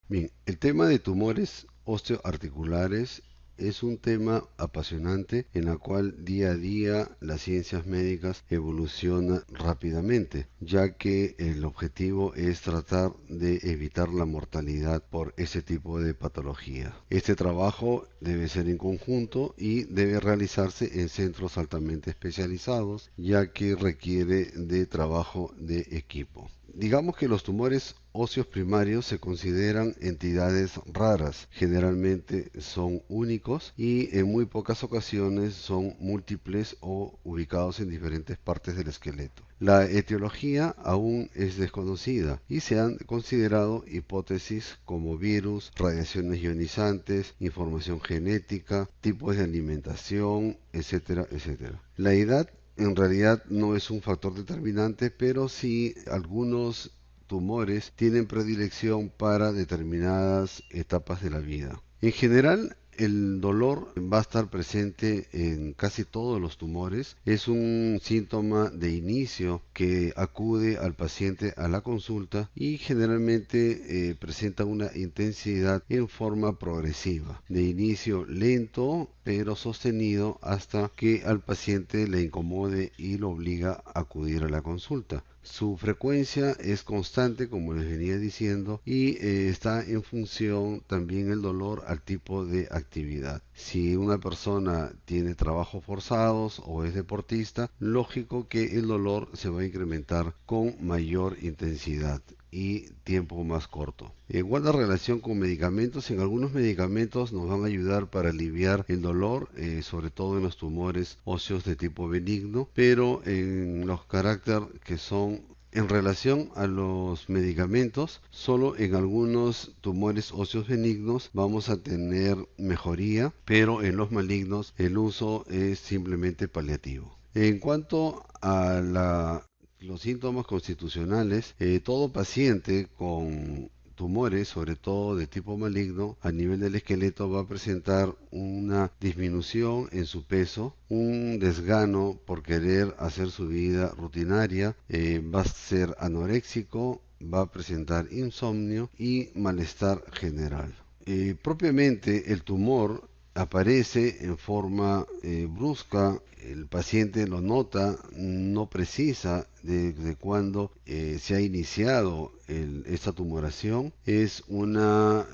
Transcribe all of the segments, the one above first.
Bien, el tema de tumores osteoarticulares es un tema apasionante en la cual día a día las ciencias médicas evolucionan rápidamente, ya que el objetivo es tratar de evitar la mortalidad por ese tipo de patología. Este trabajo debe ser en conjunto y debe realizarse en centros altamente especializados, ya que requiere de trabajo de equipo. Digamos que los tumores óseos primarios se consideran entidades raras, generalmente son únicos y en muy pocas ocasiones son múltiples o ubicados en diferentes partes del esqueleto. La etiología aún es desconocida y se han considerado hipótesis como virus, radiaciones ionizantes, información genética, tipos de alimentación, etcétera, etcétera. La edad en realidad no es un factor determinante, pero sí algunos tumores tienen predilección para determinadas etapas de la vida. En general, el dolor va a estar presente en casi todos los tumores. Es un síntoma de inicio que acude al paciente a la consulta y generalmente presenta una intensidad en forma progresiva, de inicio lento pero sostenido hasta que al paciente le incomode y lo obliga a acudir a la consulta. Su frecuencia es constante, como les venía diciendo, y está en función también el dolor al tipo de actividad. Si una persona tiene trabajos forzados o es deportista, lógico que el dolor se va a incrementar con mayor intensidad y tiempo más corto. Guarda relación con medicamentos. En algunos medicamentos nos van a ayudar para aliviar el dolor, sobre todo en los tumores óseos de tipo benigno, pero en los caracteres que son en relación a los medicamentos, solo en algunos tumores óseos benignos vamos a tener mejoría, pero en los malignos el uso es simplemente paliativo. En cuanto a los síntomas constitucionales, todo paciente con tumores, sobre todo de tipo maligno, a nivel del esqueleto va a presentar una disminución en su peso, un desgano por querer hacer su vida rutinaria, va a ser anoréxico, va a presentar insomnio y malestar general. Propiamente el tumor aparece en forma brusca, el paciente lo nota, no precisa desde cuándo se ha iniciado esta tumoración. Es un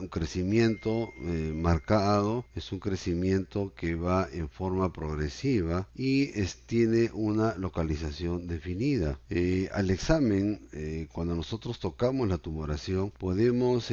crecimiento marcado, es un crecimiento que va en forma progresiva y tiene una localización definida. Al examen, cuando nosotros tocamos la tumoración, podemos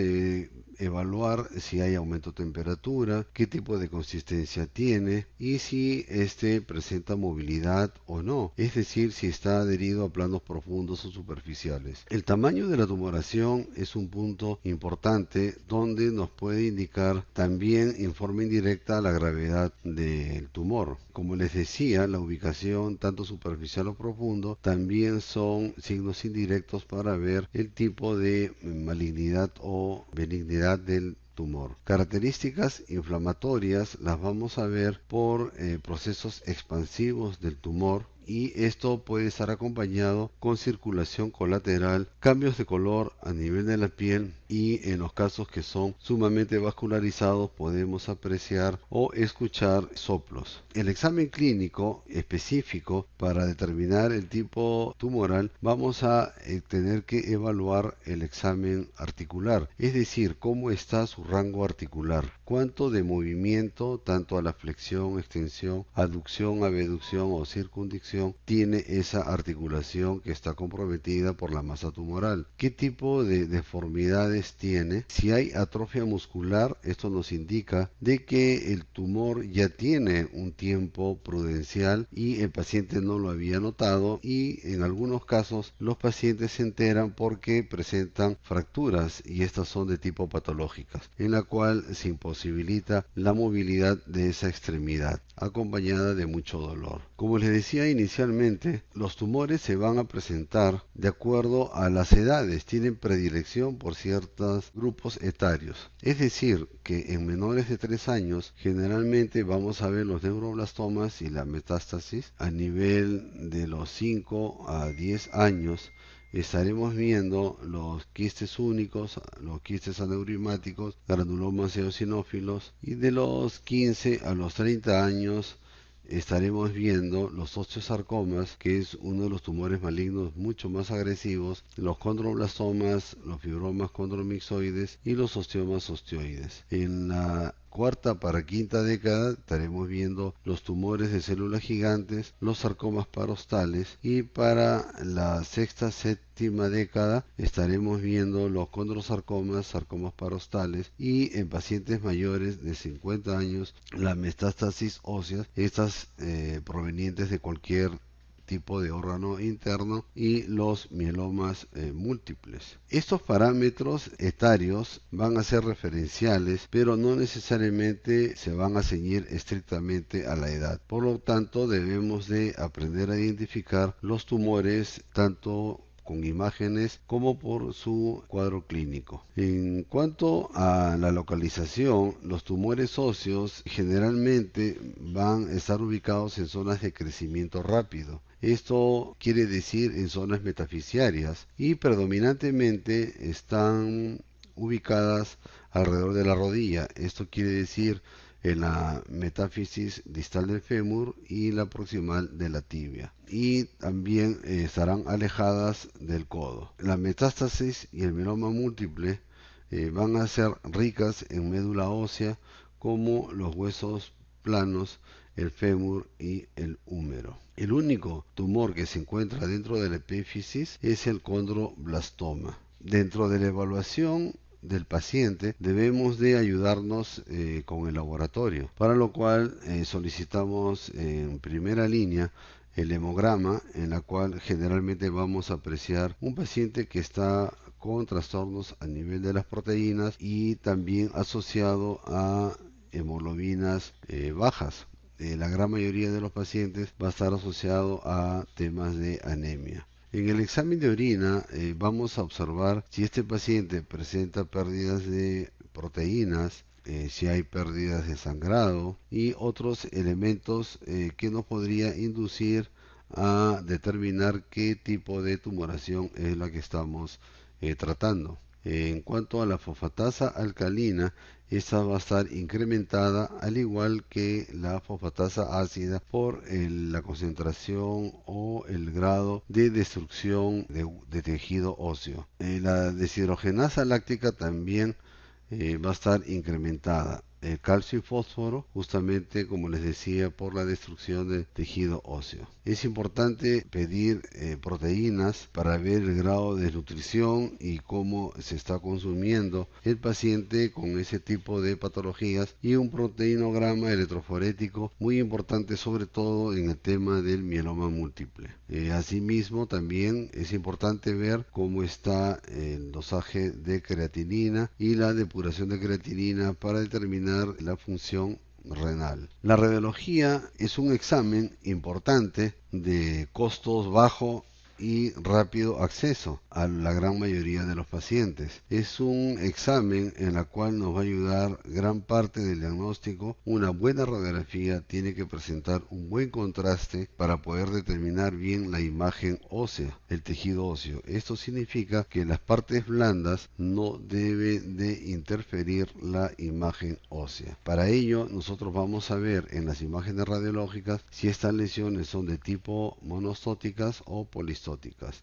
evaluar si hay aumento de temperatura, qué tipo de consistencia tiene y si este presenta movilidad o no, es decir, si está adherido a planos profundos o superficiales. El tamaño de la tumoración es un punto importante donde nos puede indicar también en forma indirecta la gravedad del tumor. Como les decía, la ubicación tanto superficial o profundo también son signos indirectos para ver el tipo de malignidad o benignidad del tumor. Características inflamatorias las vamos a ver por procesos expansivos del tumor y esto puede estar acompañado con circulación colateral, cambios de color a nivel de la piel y en los casos que son sumamente vascularizados podemos apreciar o escuchar soplos. El examen clínico específico para determinar el tipo tumoral vamos a tener que evaluar el examen articular, es decir, cómo está su rango articular, cuánto de movimiento tanto a la flexión, extensión, aducción, abducción o circunducción tiene esa articulación que está comprometida por la masa tumoral. ¿Qué tipo de deformidades tiene? Si hay atrofia muscular, esto nos indica de que el tumor ya tiene un tiempo prudencial y el paciente no lo había notado y en algunos casos los pacientes se enteran porque presentan fracturas y estas son de tipo patológicas, en la cual se imposibilita la movilidad de esa extremidad, acompañada de mucho dolor. Como les decía inicialmente, los tumores se van a presentar de acuerdo a las edades, tienen predilección por ciertos grupos etarios. Es decir, que en menores de 3 años generalmente vamos a ver los neuroblastomas y la metástasis. A nivel de los 5 a 10 años estaremos viendo los quistes únicos, los quistes aneurismáticos, granulomas eosinófilos, y de los 15 a los 30 años estaremos viendo los osteosarcomas, que es uno de los tumores malignos mucho más agresivos, los condroblastomas, los fibromas condromixoides y los osteomas osteoides. En la cuarta para quinta década estaremos viendo los tumores de células gigantes, los sarcomas parostales, y para la sexta séptima década estaremos viendo los condrosarcomas, sarcomas parostales, y en pacientes mayores de 50 años la metástasis óseas, estas provenientes de cualquier tipo de órgano interno, y los mielomas múltiples. Estos parámetros etarios van a ser referenciales, pero no necesariamente se van a ceñir estrictamente a la edad. Por lo tanto, debemos de aprender a identificar los tumores tanto con imágenes como por su cuadro clínico. En cuanto a la localización, los tumores óseos generalmente van a estar ubicados en zonas de crecimiento rápido. Esto quiere decir en zonas metafisiarias, y predominantemente están ubicadas alrededor de la rodilla. Esto quiere decir en la metáfisis distal del fémur y la proximal de la tibia, y también estarán alejadas del codo. La metástasis y el mieloma múltiple van a ser ricas en médula ósea, como los huesos planos, el fémur y el húmero. El único tumor que se encuentra dentro de la epífisis es el condroblastoma. Dentro de la evaluación del paciente debemos de ayudarnos con el laboratorio, para lo cual solicitamos en primera línea el hemograma, en la cual generalmente vamos a apreciar un paciente que está con trastornos a nivel de las proteínas y también asociado a hemoglobinas bajas. La gran mayoría de los pacientes va a estar asociado a temas de anemia. En el examen de orina vamos a observar si este paciente presenta pérdidas de proteínas, si hay pérdidas de sangrado y otros elementos que nos podría inducir a determinar qué tipo de tumoración es la que estamos tratando. En cuanto a la fosfatasa alcalina, esta va a estar incrementada al igual que la fosfatasa ácida por la concentración o el grado de destrucción de tejido óseo. La deshidrogenasa láctica también va a estar incrementada. El calcio y fósforo, justamente como les decía, por la destrucción del tejido óseo. Es importante pedir proteínas para ver el grado de nutrición y cómo se está consumiendo el paciente con ese tipo de patologías, y un proteinograma electroforético muy importante, sobre todo en el tema del mieloma múltiple. Asimismo, también es importante ver cómo está el dosaje de creatinina y la depuración de creatinina para determinar la función renal. La radiología es un examen importante de costos bajo y rápido acceso a la gran mayoría de los pacientes. Es un examen en el cual nos va a ayudar gran parte del diagnóstico. Una buena radiografía tiene que presentar un buen contraste para poder determinar bien la imagen ósea, el tejido óseo. Esto significa que las partes blandas no deben de interferir la imagen ósea. Para ello, nosotros vamos a ver en las imágenes radiológicas si estas lesiones son de tipo monostóticas o polistóticas.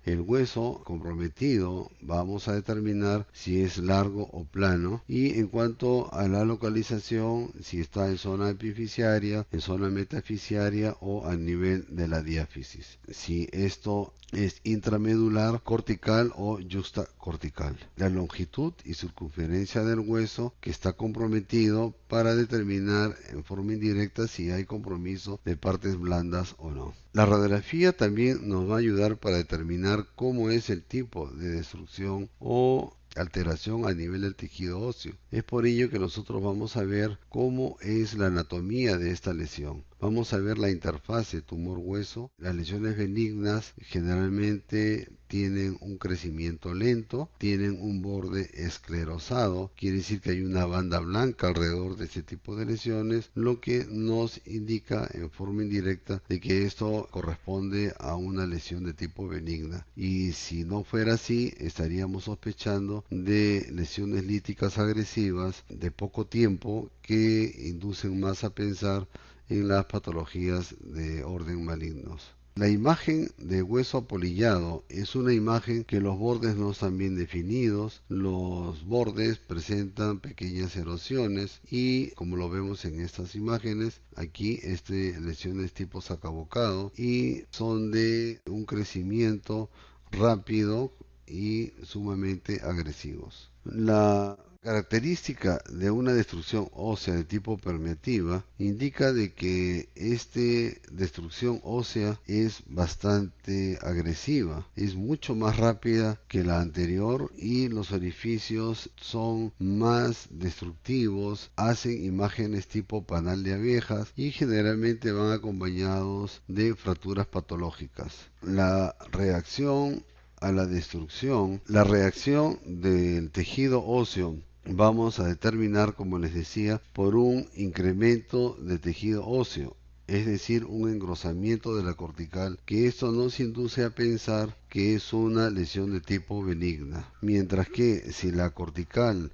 El hueso comprometido vamos a determinar si es largo o plano, y en cuanto a la localización, si está en zona epifisiaria, en zona metafisiaria o a nivel de la diáfisis. Si esto es intramedular, cortical o juxtacortical. La longitud y circunferencia del hueso que está comprometido para determinar en forma indirecta si hay compromiso de partes blandas o no. La radiografía también nos va a ayudar para determinar cómo es el tipo de destrucción o alteración a nivel del tejido óseo. Es por ello que nosotros vamos a ver cómo es la anatomía de esta lesión. Vamos a ver la interfase tumor-hueso. Las lesiones benignas generalmente tienen un crecimiento lento, tienen un borde esclerosado, quiere decir que hay una banda blanca alrededor de este tipo de lesiones, lo que nos indica en forma indirecta de que esto corresponde a una lesión de tipo benigna. Y si no fuera así, estaríamos sospechando de lesiones líticas agresivas de poco tiempo que inducen más a pensar en las patologías de orden malignos. La imagen de hueso apolillado es una imagen que los bordes no están bien definidos, los bordes presentan pequeñas erosiones y, como lo vemos en estas imágenes, aquí lesiones tipo sacabocado y son de un crecimiento rápido y sumamente agresivos. La característica de una destrucción ósea de tipo permeativa indica de que esta destrucción ósea es bastante agresiva, es mucho más rápida que la anterior y los orificios son más destructivos, hacen imágenes tipo panal de abejas y generalmente van acompañados de fracturas patológicas. La reacción a la destrucción, la reacción del tejido óseo vamos a determinar, como les decía, por un incremento de tejido óseo, es decir, un engrosamiento de la cortical, que esto nos induce a pensar que es una lesión de tipo benigna, mientras que si la cortical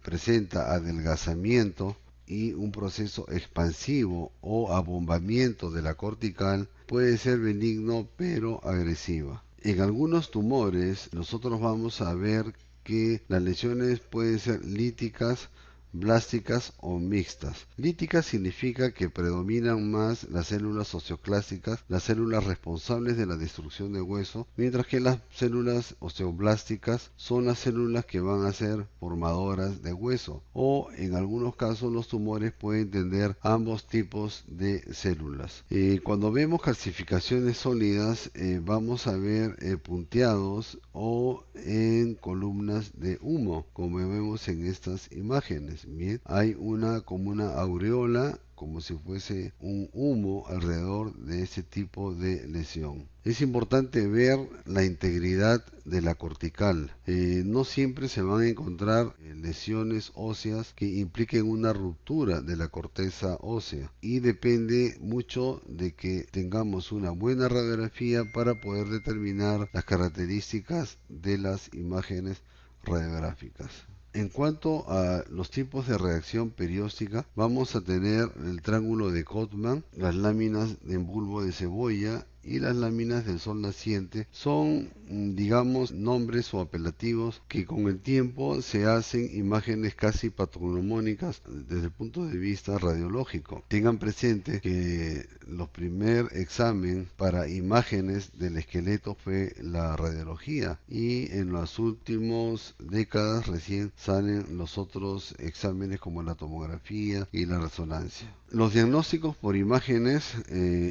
presenta adelgazamiento y un proceso expansivo o abombamiento de la cortical, puede ser benigno pero agresiva. En algunos tumores nosotros vamos a ver que las lesiones pueden ser líticas, blásticas o mixtas. Líticas significa que predominan más las células osteoclásticas, las células responsables de la destrucción de hueso, mientras que las células osteoblásticas son las células que van a ser formadoras de hueso, o en algunos casos los tumores pueden tener ambos tipos de células. Cuando vemos calcificaciones sólidas, vamos a ver punteados o en columnas de humo, como vemos en estas imágenes. Bien, hay como una aureola, como si fuese un humo alrededor de ese tipo de lesión. Es importante ver la integridad de la cortical. No siempre se van a encontrar lesiones óseas que impliquen una ruptura de la corteza ósea y depende mucho de que tengamos una buena radiografía para poder determinar las características de las imágenes radiográficas. En cuanto a los tipos de reacción perióstica, vamos a tener el triángulo de Codman, las láminas en bulbo de cebolla y las láminas del sol naciente. Son, digamos, nombres o apelativos que con el tiempo se hacen imágenes casi patognomónicas desde el punto de vista radiológico. Tengan presente que los primer examen para imágenes del esqueleto fue la radiología y en las últimas décadas recién salen los otros exámenes como la tomografía y la resonancia. Los diagnósticos por imágenes,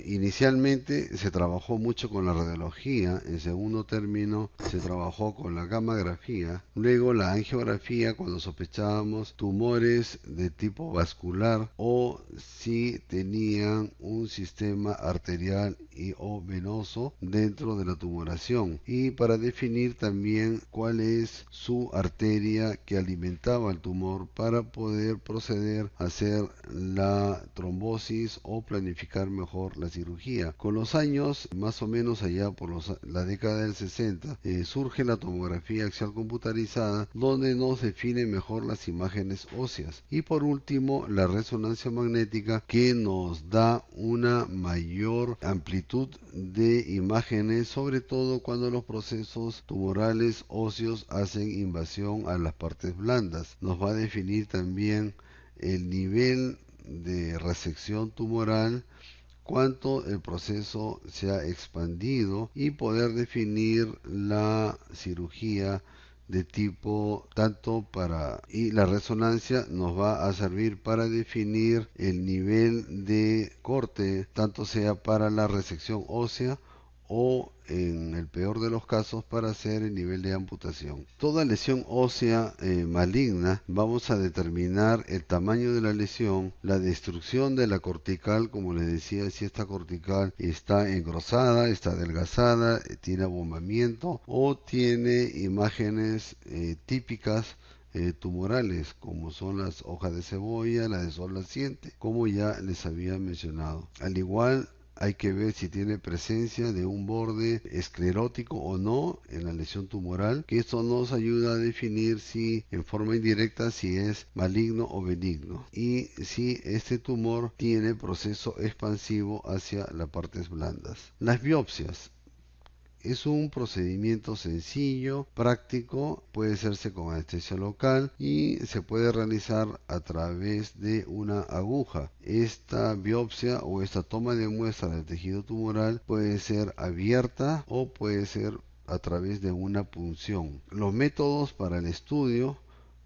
inicialmente se trabajó mucho con la radiología, en segundo término se trabajó con la gammagrafía, luego la angiografía cuando sospechábamos tumores de tipo vascular o si tenían un sistema arterial y o venoso dentro de la tumoración, y para definir también cuál es su arteria que alimentaba el tumor para poder proceder a hacer la trombosis o planificar mejor la cirugía. Con los años, más o menos allá por la década del 60, surge la tomografía axial computarizada, donde nos define mejor las imágenes óseas. Y por último, la resonancia magnética, que nos da una mayor amplitud de imágenes, sobre todo cuando los procesos tumorales óseos hacen invasión a las partes blandas. Nos va a definir también el nivel de resección tumoral, cuánto el proceso se ha expandido y poder definir la cirugía de tipo tanto para, y la resonancia nos va a servir para definir el nivel de corte, tanto sea para la resección ósea o, en el peor de los casos, para hacer el nivel de amputación. Toda lesión ósea maligna, vamos a determinar el tamaño de la lesión, la destrucción de la cortical, como les decía, si esta cortical está engrosada, está adelgazada, tiene abombamiento o tiene imágenes típicas tumorales, como son las hojas de cebolla, la de sol naciente, como ya les había mencionado. Al igual, hay que ver si tiene presencia de un borde esclerótico o no en la lesión tumoral, que esto nos ayuda a definir si, en forma indirecta, si es maligno o benigno, y si este tumor tiene proceso expansivo hacia las partes blandas. Las biopsias. Es un procedimiento sencillo, práctico, puede hacerse con anestesia local y se puede realizar a través de una aguja. Esta biopsia o esta toma de muestra del tejido tumoral puede ser abierta o puede ser a través de una punción. Los métodos para el estudio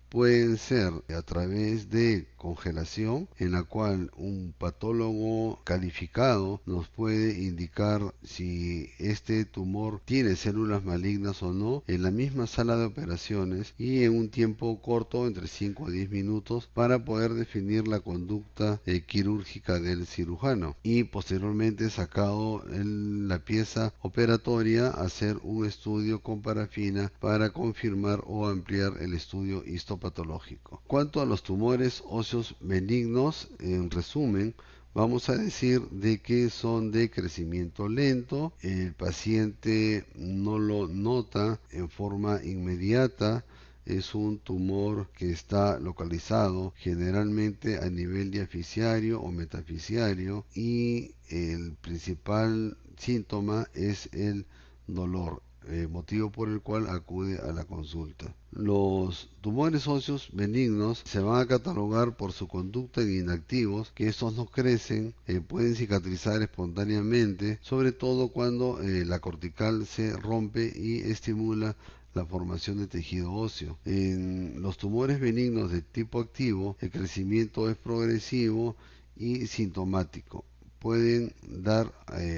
pueden ser a través de congelación, en la cual un patólogo calificado nos puede indicar si este tumor tiene células malignas o no en la misma sala de operaciones y en un tiempo corto, entre 5 a 10 minutos, para poder definir la conducta quirúrgica del cirujano, y posteriormente, sacado la pieza operatoria, hacer un estudio con parafina para confirmar o ampliar el estudio histopatológico. Cuanto a los tumores óseos benignos, en resumen, vamos a decir de que son de crecimiento lento, el paciente no lo nota en forma inmediata, es un tumor que está localizado generalmente a nivel diaficiario o metaficiario, y el principal síntoma es el dolor, motivo por el cual acude a la consulta. Los tumores óseos benignos se van a catalogar por su conducta en inactivos, que estos no crecen, pueden cicatrizar espontáneamente, sobre todo cuando la cortical se rompe y estimula la formación de tejido óseo. En los tumores benignos de tipo activo, el crecimiento es progresivo y sintomático. Pueden dar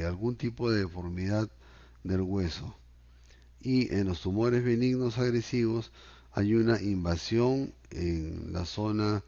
algún tipo de deformidad del hueso. Y en los tumores benignos agresivos hay una invasión en la zona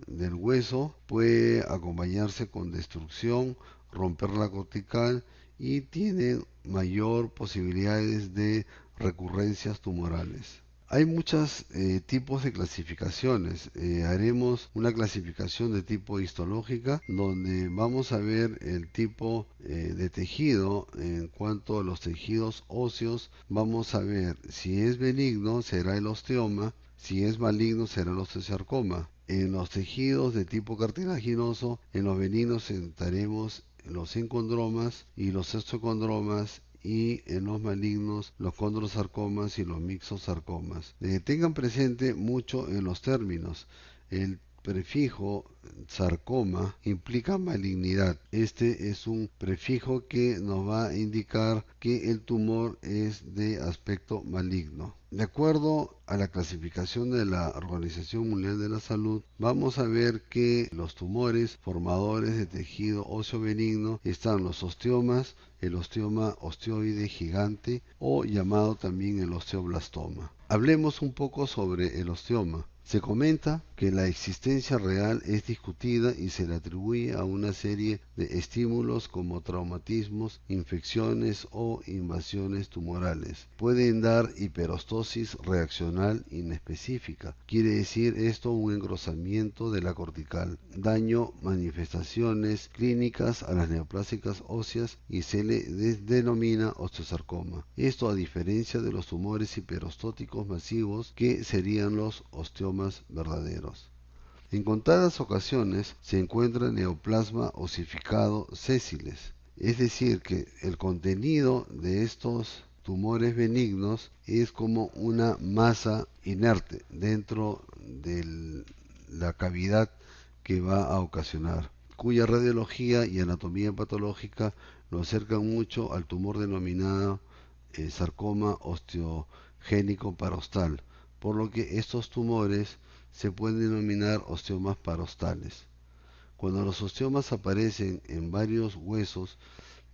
del hueso, puede acompañarse con destrucción, romper la cortical y tiene mayor posibilidades de recurrencias tumorales. Hay muchos tipos de clasificaciones. Haremos una clasificación de tipo histológica, donde vamos a ver el tipo de tejido. En cuanto a los tejidos óseos, vamos a ver si es benigno, será el osteoma; si es maligno, será el osteosarcoma. En los tejidos de tipo cartilaginoso, en los benignos sentaremos los encondromas y los osteocondromas, y en los malignos los condrosarcomas y los mixosarcomas. Tengan presente mucho en los términos. El prefijo sarcoma implica malignidad. Este es un prefijo que nos va a indicar que el tumor es de aspecto maligno. De acuerdo a la clasificación de la Organización Mundial de la Salud, vamos a ver que los tumores formadores de tejido óseo benigno están los osteomas, el osteoma osteoide gigante, o llamado también el osteoblastoma. Hablemos un poco sobre el osteoma. Se comenta que la existencia real es discutida y se le atribuye a una serie de estímulos como traumatismos, infecciones o invasiones tumorales. Pueden dar hiperostosis reaccional inespecífica. Quiere decir esto un engrosamiento de la cortical, daño, manifestaciones clínicas a las neoplásicas óseas, y se le denomina osteosarcoma. Esto a diferencia de los tumores hiperostóticos masivos, que serían los osteomas verdaderos. En contadas ocasiones se encuentra neoplasma osificado sésiles, es decir, que el contenido de estos tumores benignos es como una masa inerte dentro de la cavidad que va a ocasionar, cuya radiología y anatomía patológica lo acercan mucho al tumor denominado sarcoma osteogénico parostal, por lo que estos tumores se pueden denominar osteomas parostales. Cuando los osteomas aparecen en varios huesos,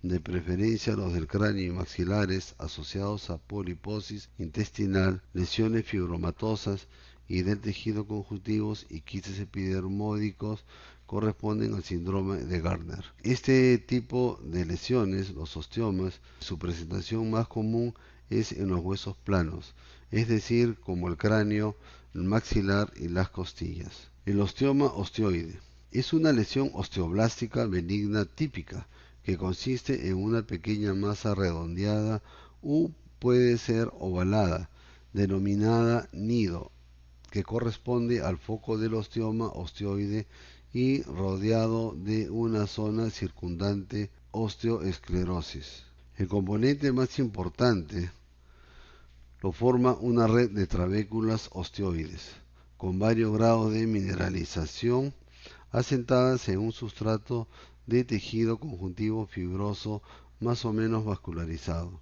de preferencia los del cráneo y maxilares asociados a poliposis intestinal, lesiones fibromatosas y del tejido conjuntivo y quistes epidermódicos corresponden al síndrome de Gardner. Este tipo de lesiones, los osteomas, su presentación más común es en los huesos planos, es decir, como el cráneo, el maxilar y las costillas. El osteoma osteoide es una lesión osteoblástica benigna típica que consiste en una pequeña masa redondeada u puede ser ovalada, denominada nido, que corresponde al foco del osteoma osteoide y rodeado de una zona circundante osteoesclerosis. El componente más importante lo forma una red de trabéculas osteoides, con varios grados de mineralización asentadas en un sustrato de tejido conjuntivo fibroso más o menos vascularizado.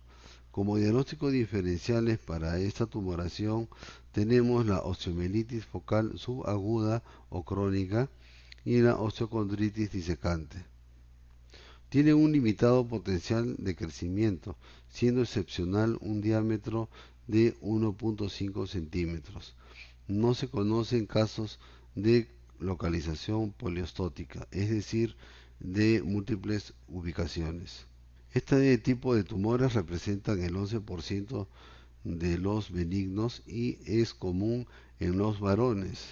Como diagnósticos diferenciales para esta tumoración tenemos la osteomielitis focal subaguda o crónica y la osteocondritis disecante. Tiene un limitado potencial de crecimiento, siendo excepcional un diámetro de 1.5 centímetros. No se conocen casos de localización poliostótica, es decir, de múltiples ubicaciones. Este tipo de tumores representan el 11% de los benignos y es común en los varones.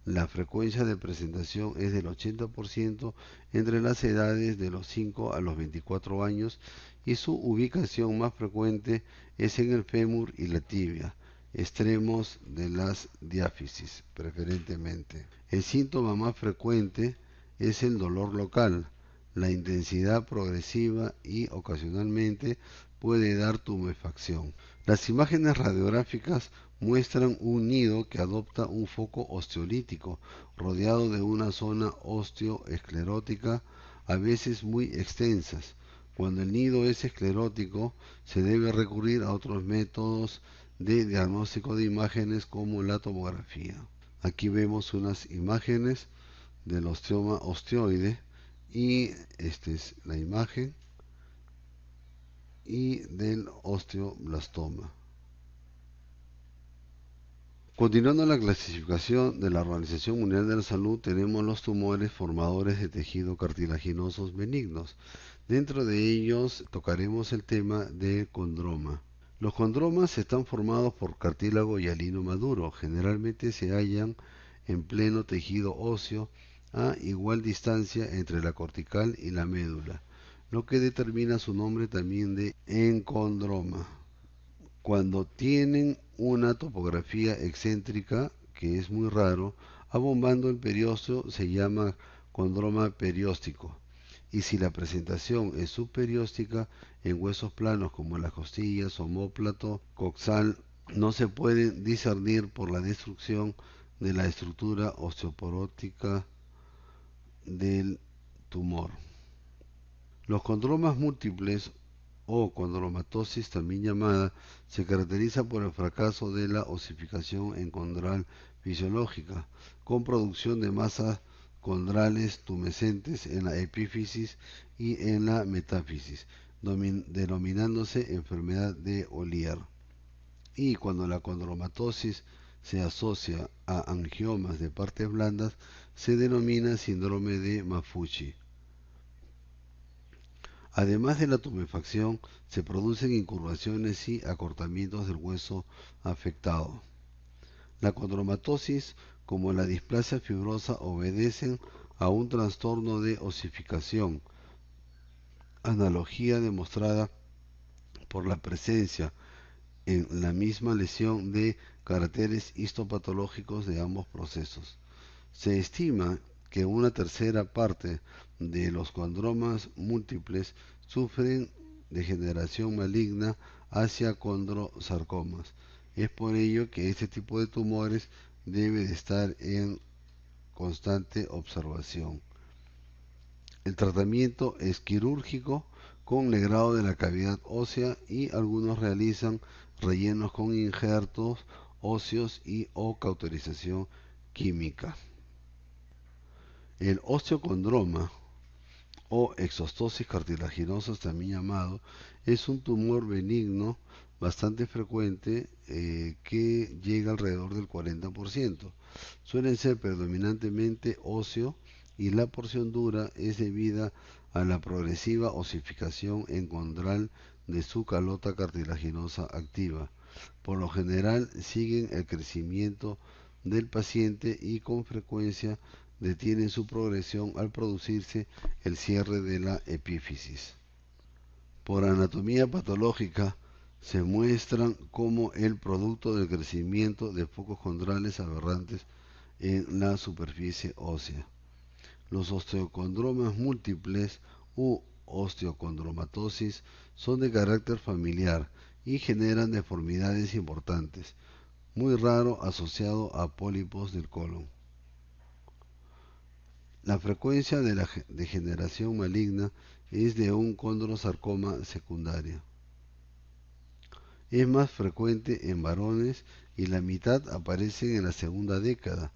La frecuencia de presentación es del 80% entre las edades de los 5 a los 24 años y su ubicación más frecuente es en el fémur y la tibia, extremos de las diáfisis preferentemente. El síntoma más frecuente es el dolor local. La intensidad progresiva y ocasionalmente puede dar tumefacción. Las imágenes radiográficas muestran un nido que adopta un foco osteolítico rodeado de una zona osteoesclerótica a veces muy extensas. Cuando el nido es esclerótico, se debe recurrir a otros métodos de diagnóstico de imágenes como la tomografía. Aquí vemos unas imágenes del osteoma osteoide y esta es la imagen y del osteoblastoma. Continuando la clasificación de la Organización Mundial de la Salud, tenemos los tumores formadores de tejido cartilaginosos benignos. Dentro de ellos tocaremos el tema de condroma. Los condromas están formados por cartílago hialino maduro. Generalmente se hallan en pleno tejido óseo a igual distancia entre la cortical y la médula, lo que determina su nombre también de encondroma. Cuando tienen una topografía excéntrica, que es muy raro, abombando el periósteo se llama condroma perióstico. Y si la presentación es subperióstica, en huesos planos como las costillas, omóplato, coxal, no se pueden discernir por la destrucción de la estructura osteoporótica del tumor. Los condromas múltiples o condromatosis, también llamada, se caracteriza por el fracaso de la osificación encondral fisiológica, con producción de masas condrales tumescentes en la epífisis y en la metáfisis, denominándose enfermedad de Ollier. Y cuando la condromatosis se asocia a angiomas de partes blandas, se denomina síndrome de Maffucci. Además de la tumefacción, se producen incurvaciones y acortamientos del hueso afectado. La condromatosis, como la displasia fibrosa, obedecen a un trastorno de osificación, analogía demostrada por la presencia en la misma lesión de caracteres histopatológicos de ambos procesos. Se estima que una tercera parte de los condromas múltiples sufren degeneración maligna hacia condrosarcomas. Es por ello que este tipo de tumores debe de estar en constante observación. El tratamiento es quirúrgico con legrado de la cavidad ósea y algunos realizan rellenos con injertos óseos y o cauterización química. El osteocondroma o exostosis cartilaginosa también llamado, es un tumor benigno bastante frecuente que llega alrededor del 40%. Suelen ser predominantemente óseo y la porción dura es debida a la progresiva osificación endocondral de su calota cartilaginosa activa. Por lo general siguen el crecimiento del paciente y con frecuencia detienen su progresión al producirse el cierre de la epífisis. Por anatomía patológica se muestran como el producto del crecimiento de focos condrales aberrantes en la superficie ósea. Los osteocondromas múltiples u osteocondromatosis son de carácter familiar y generan deformidades importantes, muy raro asociado a pólipos del colon. La frecuencia de la degeneración maligna es de un condrosarcoma secundario. Es más frecuente en varones y la mitad aparecen en la segunda década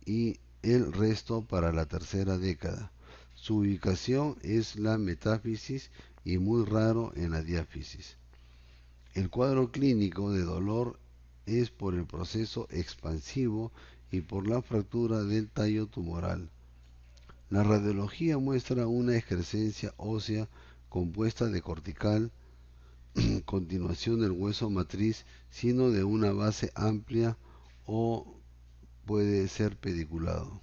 y el resto para la tercera década. Su ubicación es la metáfisis y muy raro en la diáfisis. El cuadro clínico de dolor es por el proceso expansivo y por la fractura del tallo tumoral. La radiología muestra una excrescencia ósea compuesta de cortical, continuación del hueso matriz, sino de una base amplia o puede ser pediculado.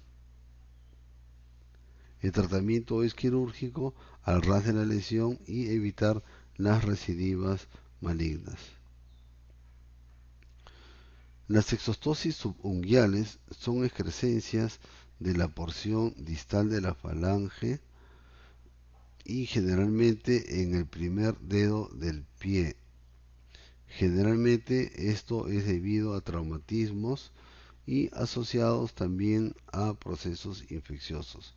El tratamiento es quirúrgico al ras de la lesión y evitar las recidivas malignas. Las exostosis subunguiales son excrescencias de la porción distal de la falange y generalmente en el primer dedo del pie. Generalmente esto es debido a traumatismos y asociados también a procesos infecciosos.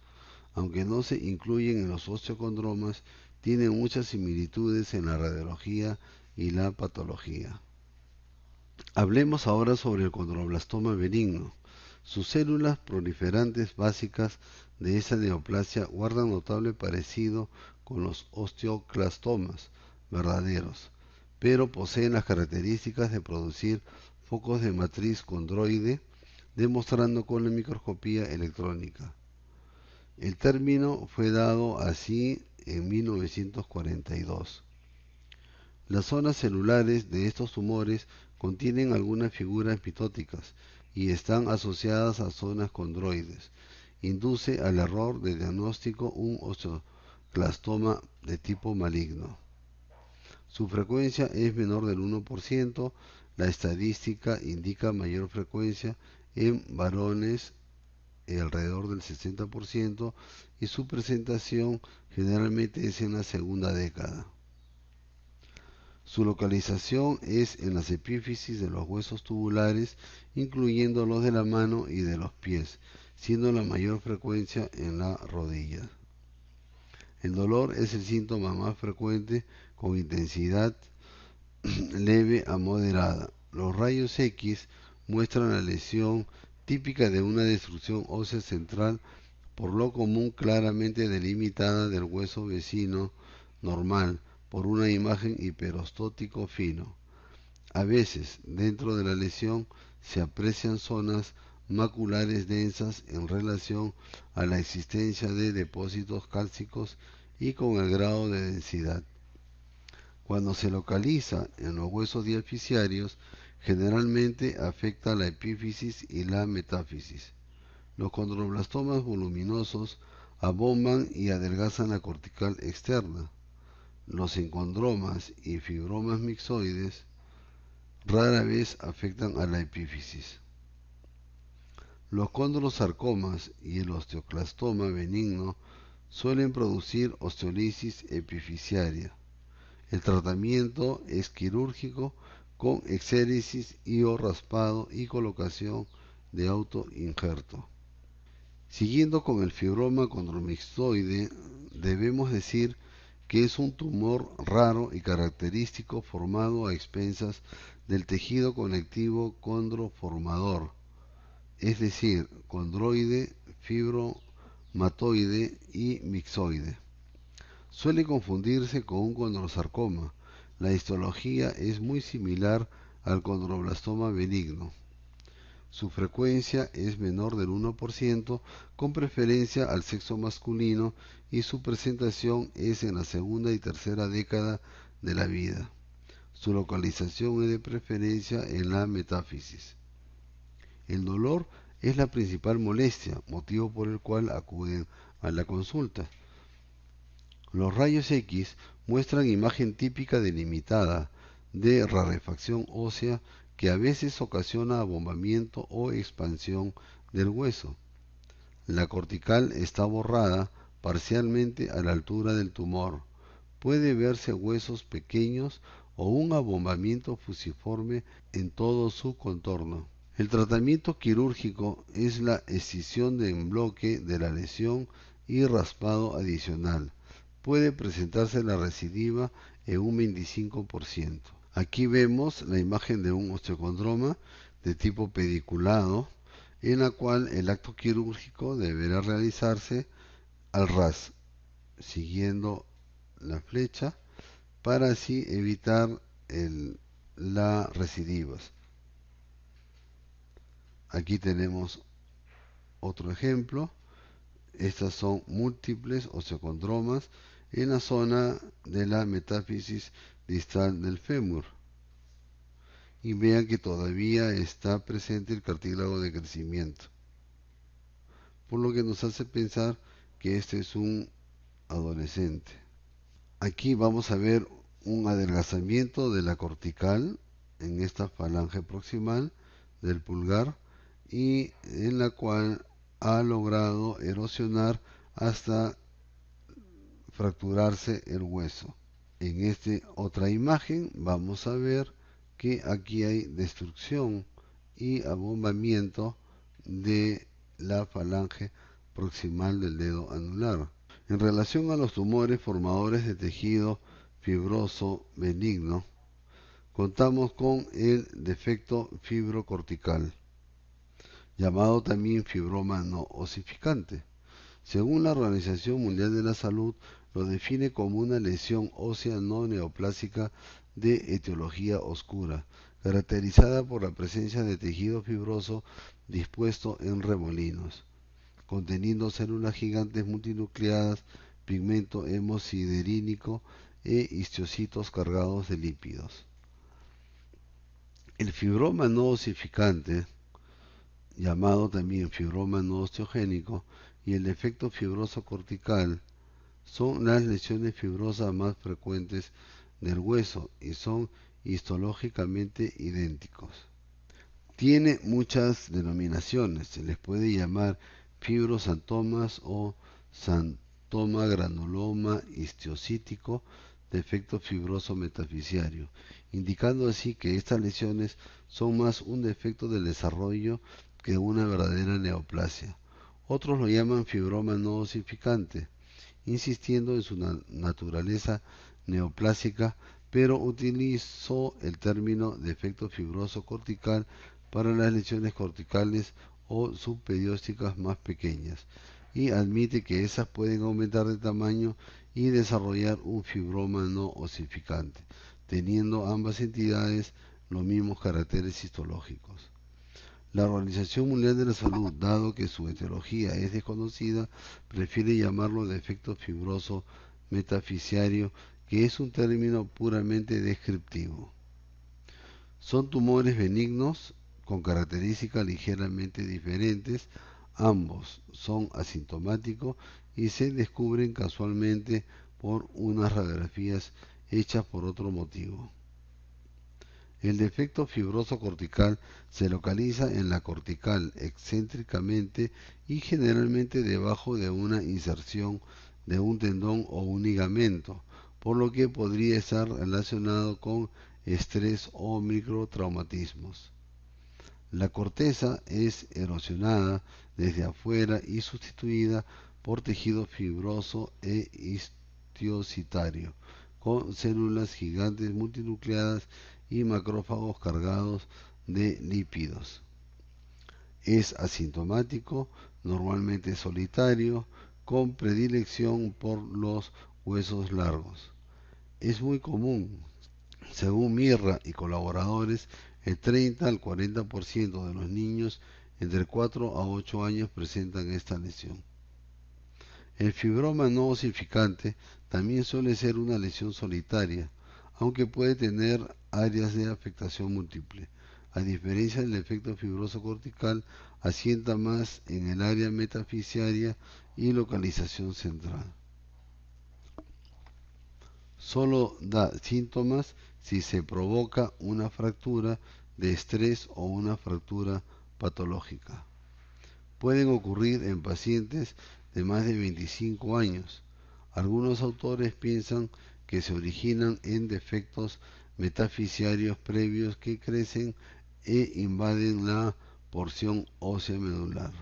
Aunque no se incluyen en los osteocondromas, tienen muchas similitudes en la radiología y la patología. Hablemos ahora sobre el condroblastoma benigno. Sus células proliferantes básicas de esa neoplasia guardan notable parecido con los osteoclastomas verdaderos, pero poseen las características de producir focos de matriz condroide, demostrando con la microscopía electrónica. El término fue dado así en 1942. Las zonas celulares de estos tumores contienen algunas figuras mitóticas y están asociadas a zonas condroides. Induce al error de diagnóstico un osteoclastoma de tipo maligno. Su frecuencia es menor del 1%. La estadística indica mayor frecuencia en varones alrededor del 60% y su presentación generalmente es en la segunda década. Su localización es en las epífisis de los huesos tubulares, incluyendo los de la mano y de los pies, siendo la mayor frecuencia en la rodilla. El dolor es el síntoma más frecuente con intensidad leve a moderada. Los rayos X muestran la lesión típica de una destrucción ósea central, por lo común claramente delimitada del hueso vecino normal por una imagen hiperostótico fino. A veces, dentro de la lesión, se aprecian zonas maculares densas en relación a la existencia de depósitos cálcicos y con el grado de densidad. Cuando se localiza en los huesos diapficiarios, generalmente afecta la epífisis y la metáfisis. Los condroblastomas voluminosos abomban y adelgazan la cortical externa. Los encondromas y fibromas mixoides rara vez afectan a la epífisis. Los condrosarcomas y el osteoclastoma benigno suelen producir osteolisis epifisiaria. El tratamiento es quirúrgico con exéresis y o raspado y colocación de autoinjerto. Siguiendo con el fibroma condromixoide, debemos decir que es un tumor raro y característico formado a expensas del tejido conectivo condroformador, es decir, condroide, fibromatoide y mixoide. Suele confundirse con un condrosarcoma. La histología es muy similar al condroblastoma benigno. Su frecuencia es menor del 1%, con preferencia al sexo masculino, y su presentación es en la segunda y tercera década de la vida. Su localización es de preferencia en la metáfisis. El dolor es la principal molestia, motivo por el cual acuden a la consulta. Los rayos X muestran imagen típica delimitada de rarefacción ósea que a veces ocasiona abombamiento o expansión del hueso. La cortical está borrada parcialmente a la altura del tumor. Puede verse huesos pequeños o un abombamiento fusiforme en todo su contorno. El tratamiento quirúrgico es la escisión de en bloque de la lesión y raspado adicional. Puede presentarse la recidiva en un 25%. Aquí vemos la imagen de un osteocondroma de tipo pediculado, en la cual el acto quirúrgico deberá realizarse al ras, siguiendo la flecha, para así evitar las recidivas. Aquí tenemos otro ejemplo. Estas son múltiples osteocondromas en la zona de la metáfisis distal del fémur. Y vean que todavía está presente el cartílago de crecimiento, por lo que nos hace pensar que este es un adolescente. Aquí vamos a ver un adelgazamiento de la cortical en esta falange proximal del pulgar, y en la cual ha logrado erosionar hasta fracturarse el hueso. En esta otra imagen vamos a ver que aquí hay destrucción y abombamiento de la falange proximal del dedo anular. En relación a los tumores formadores de tejido fibroso benigno, contamos con el defecto fibrocortical, llamado también fibroma no osificante. Según la Organización Mundial de la Salud, lo define como una lesión ósea no neoplásica de etiología oscura, caracterizada por la presencia de tejido fibroso dispuesto en remolinos, conteniendo células gigantes multinucleadas, pigmento hemosiderínico e histocitos cargados de lípidos. El fibroma no osificante, llamado también fibroma no osteogénico, y el defecto fibroso cortical son las lesiones fibrosas más frecuentes del hueso y son histológicamente idénticos. Tiene muchas denominaciones, se les puede llamar fibrosantomas o santoma granuloma histiocítico, defecto fibroso metafisiario, indicando así que estas lesiones son más un defecto del desarrollo que una verdadera neoplasia. Otros lo llaman fibroma no osificante, insistiendo en su naturaleza neoplásica, pero utilizó el término defecto fibroso cortical para las lesiones corticales o subperiósticas más pequeñas, y admite que esas pueden aumentar de tamaño y desarrollar un fibroma no osificante, teniendo ambas entidades los mismos caracteres histológicos. La Organización Mundial de la Salud, dado que su etiología es desconocida, prefiere llamarlo defecto fibroso metafisiario, que es un término puramente descriptivo. Son tumores benignos con características ligeramente diferentes. Ambos son asintomáticos y se descubren casualmente por unas radiografías hechas por otro motivo. El defecto fibroso cortical se localiza en la cortical excéntricamente y generalmente debajo de una inserción de un tendón o un ligamento, por lo que podría estar relacionado con estrés o microtraumatismos. La corteza es erosionada desde afuera y sustituida por tejido fibroso e histiocitario, con células gigantes multinucleadas y macrófagos cargados de lípidos. Es asintomático, normalmente solitario, con predilección por los huesos largos. Es muy común. Según Mirra y colaboradores, el 30 al 40% de los niños entre 4 a 8 años presentan esta lesión. El fibroma no osificante también suele ser una lesión solitaria, aunque puede tener áreas de afectación múltiple. A diferencia del efecto fibroso cortical, asienta más en el área metafisiaria y localización central. Solo da síntomas si se provoca una fractura de estrés o una fractura patológica. Pueden ocurrir en pacientes de más de 25 años. Algunos autores piensan que se originan en defectos metafisiarios previos que crecen e invaden la porción ósea medular.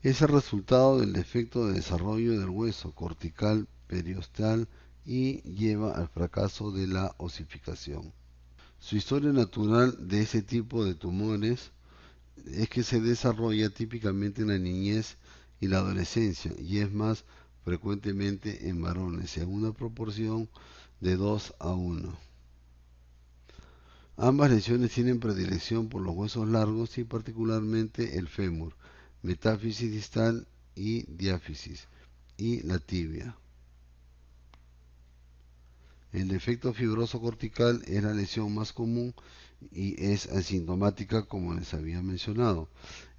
Es el resultado del defecto de desarrollo del hueso cortical periostal y lleva al fracaso de la osificación. Su historia natural de ese tipo de tumores es que se desarrolla típicamente en la niñez y la adolescencia y es más frecuentemente en varones, en una proporción de 2 a 1. Ambas lesiones tienen predilección por los huesos largos y particularmente el fémur, metáfisis distal y diáfisis, y la tibia. El defecto fibroso cortical es la lesión más común y es asintomática como les había mencionado.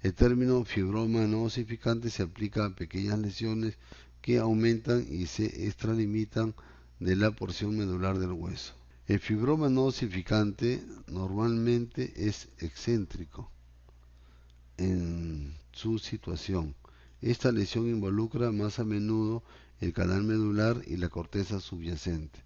El término fibroma no osificante se aplica a pequeñas lesiones que aumentan y se extralimitan de la porción medular del hueso. El fibroma no osificante normalmente es excéntrico en su situación. Esta lesión involucra más a menudo el canal medular y la corteza subyacente.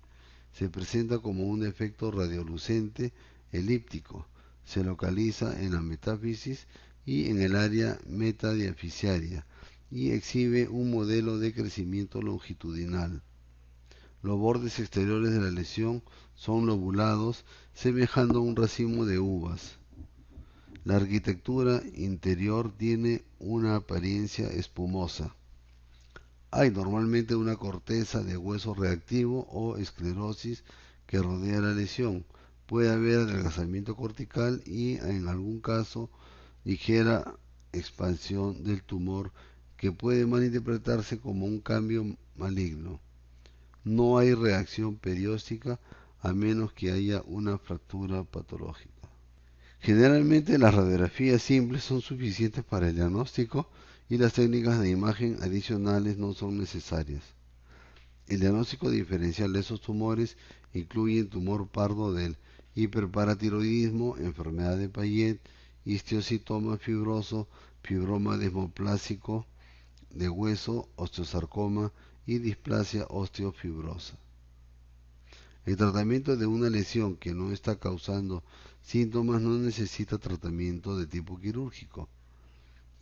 Se presenta como un efecto radiolucente elíptico. Se localiza en la metáfisis y en el área metadiafisiaria y exhibe un modelo de crecimiento longitudinal. Los bordes exteriores de la lesión son lobulados, semejando a un racimo de uvas. La arquitectura interior tiene una apariencia espumosa. Hay normalmente una corteza de hueso reactivo o esclerosis que rodea la lesión. Puede haber adelgazamiento cortical y, en algún caso, ligera expansión del tumor que puede malinterpretarse como un cambio maligno. No hay reacción perióstica a menos que haya una fractura patológica. Generalmente las radiografías simples son suficientes para el diagnóstico y las técnicas de imagen adicionales no son necesarias. El diagnóstico diferencial de esos tumores incluye tumor pardo del hiperparatiroidismo, enfermedad de Payet, histiocitoma fibroso, fibroma desmoplásico de hueso, osteosarcoma y displasia osteofibrosa. El tratamiento de una lesión que no está causando síntomas no necesita tratamiento de tipo quirúrgico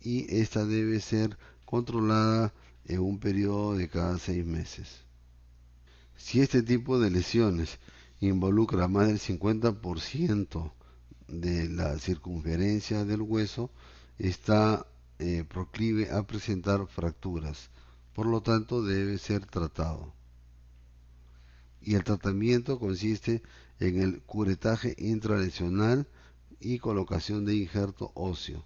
y esta debe ser controlada en un periodo de cada 6 meses. Si este tipo de lesiones involucra más del 50% de la circunferencia del hueso, está proclive a presentar fracturas, por lo tanto debe ser tratado. Y el tratamiento consiste en el curetaje intralesional y colocación de injerto óseo,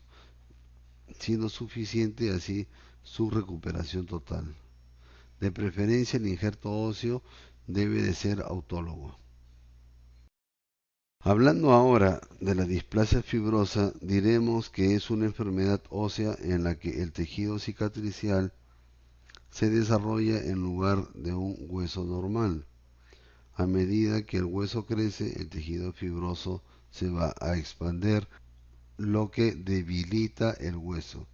siendo suficiente así su recuperación total. De preferencia el injerto óseo debe de ser autólogo. Hablando ahora de la displasia fibrosa, diremos que es una enfermedad ósea en la que el tejido cicatricial se desarrolla en lugar de un hueso normal. A medida que el hueso crece, el tejido fibroso se va a expander, lo que debilita el hueso.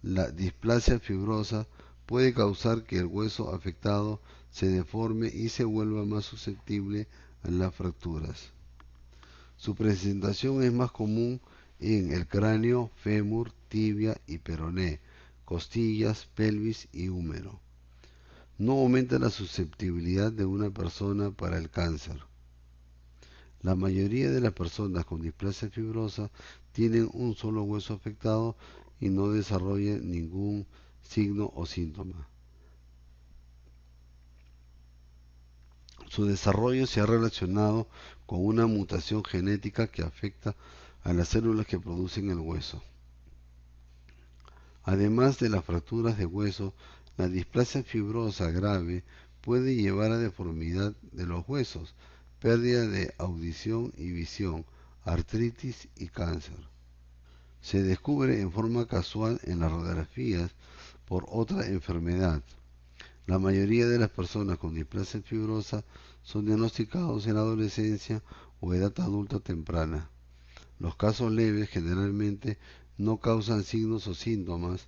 La displasia fibrosa puede causar que el hueso afectado se deforme y se vuelva más susceptible a las fracturas. Su presentación es más común en el cráneo, fémur, tibia y peroné, costillas, pelvis y húmero. No aumenta la susceptibilidad de una persona para el cáncer. La mayoría de las personas con displasia fibrosa tienen un solo hueso afectado y no desarrollan ningún signo o síntoma. Su desarrollo se ha relacionado con una mutación genética que afecta a las células que producen el hueso. Además de las fracturas de hueso, la displasia fibrosa grave puede llevar a deformidad de los huesos, pérdida de audición y visión, artritis y cáncer. Se descubre en forma casual en las radiografías por otra enfermedad. La mayoría de las personas con displasia fibrosa son diagnosticados en la adolescencia o edad adulta temprana. Los casos leves generalmente no causan signos o síntomas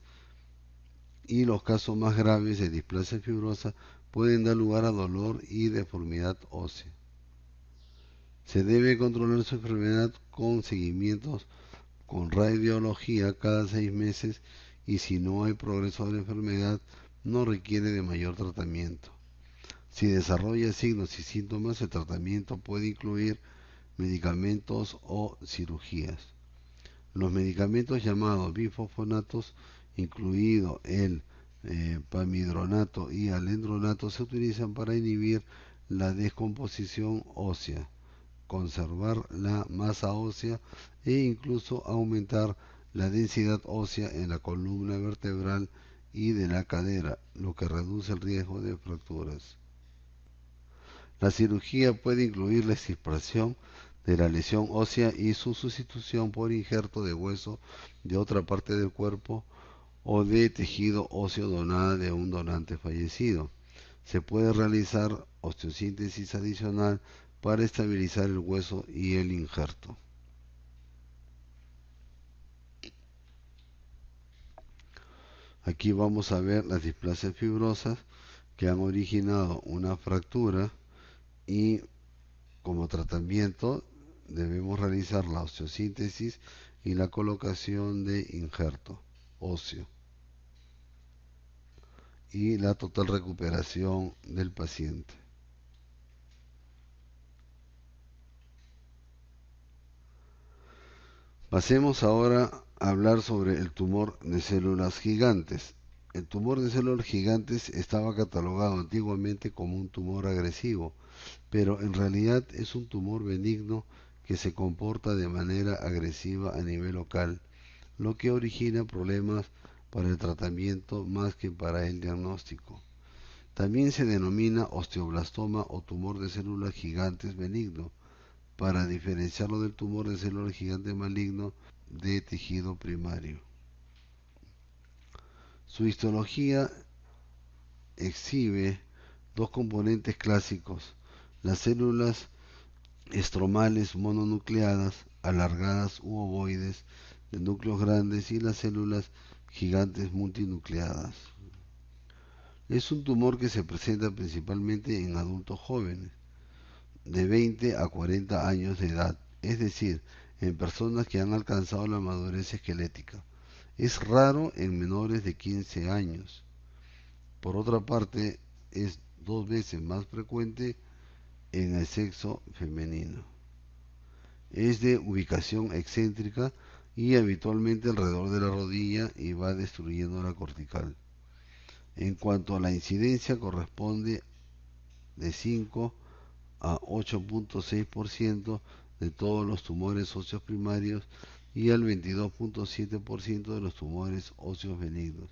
y los casos más graves de displasia fibrosa pueden dar lugar a dolor y deformidad ósea. Se debe controlar su enfermedad con seguimientos con radiología cada 6 meses y si no hay progreso de la enfermedad no requiere de mayor tratamiento. Si desarrolla signos y síntomas, el tratamiento puede incluir medicamentos o cirugías. Los medicamentos llamados bifosfonatos, incluido el pamidronato y alendronato, se utilizan para inhibir la descomposición ósea, conservar la masa ósea e incluso aumentar la densidad ósea en la columna vertebral y de la cadera, lo que reduce el riesgo de fracturas. La cirugía puede incluir la extirpación de la lesión ósea y su sustitución por injerto de hueso de otra parte del cuerpo o de tejido óseo donada de un donante fallecido. Se puede realizar osteosíntesis adicional para estabilizar el hueso y el injerto. Aquí vamos a ver las displasias fibrosas que han originado una fractura y como tratamiento debemos realizar la osteosíntesis y la colocación de injerto óseo y la total recuperación del paciente. Pasemos ahora a hablar sobre el tumor de células gigantes. El tumor de células gigantes estaba catalogado antiguamente como un tumor agresivo, pero en realidad es un tumor benigno que se comporta de manera agresiva a nivel local, lo que origina problemas para el tratamiento más que para el diagnóstico. También se denomina osteoblastoma o tumor de células gigantes benigno, para diferenciarlo del tumor de células gigantes maligno de tejido primario. Su histología exhibe dos componentes clásicos: las células estromales mononucleadas, alargadas u ovoides, de núcleos grandes, y las células gigantes multinucleadas. Es un tumor que se presenta principalmente en adultos jóvenes, de 20 a 40 años de edad, es decir, en personas que han alcanzado la madurez esquelética. Es raro en menores de 15 años. Por otra parte, es 2 veces más frecuente en el sexo femenino. Es de ubicación excéntrica y habitualmente alrededor de la rodilla y va destruyendo la cortical. En cuanto a la incidencia, corresponde de 5 a 8.6% de todos los tumores óseos primarios y al 22.7% de los tumores óseos benignos,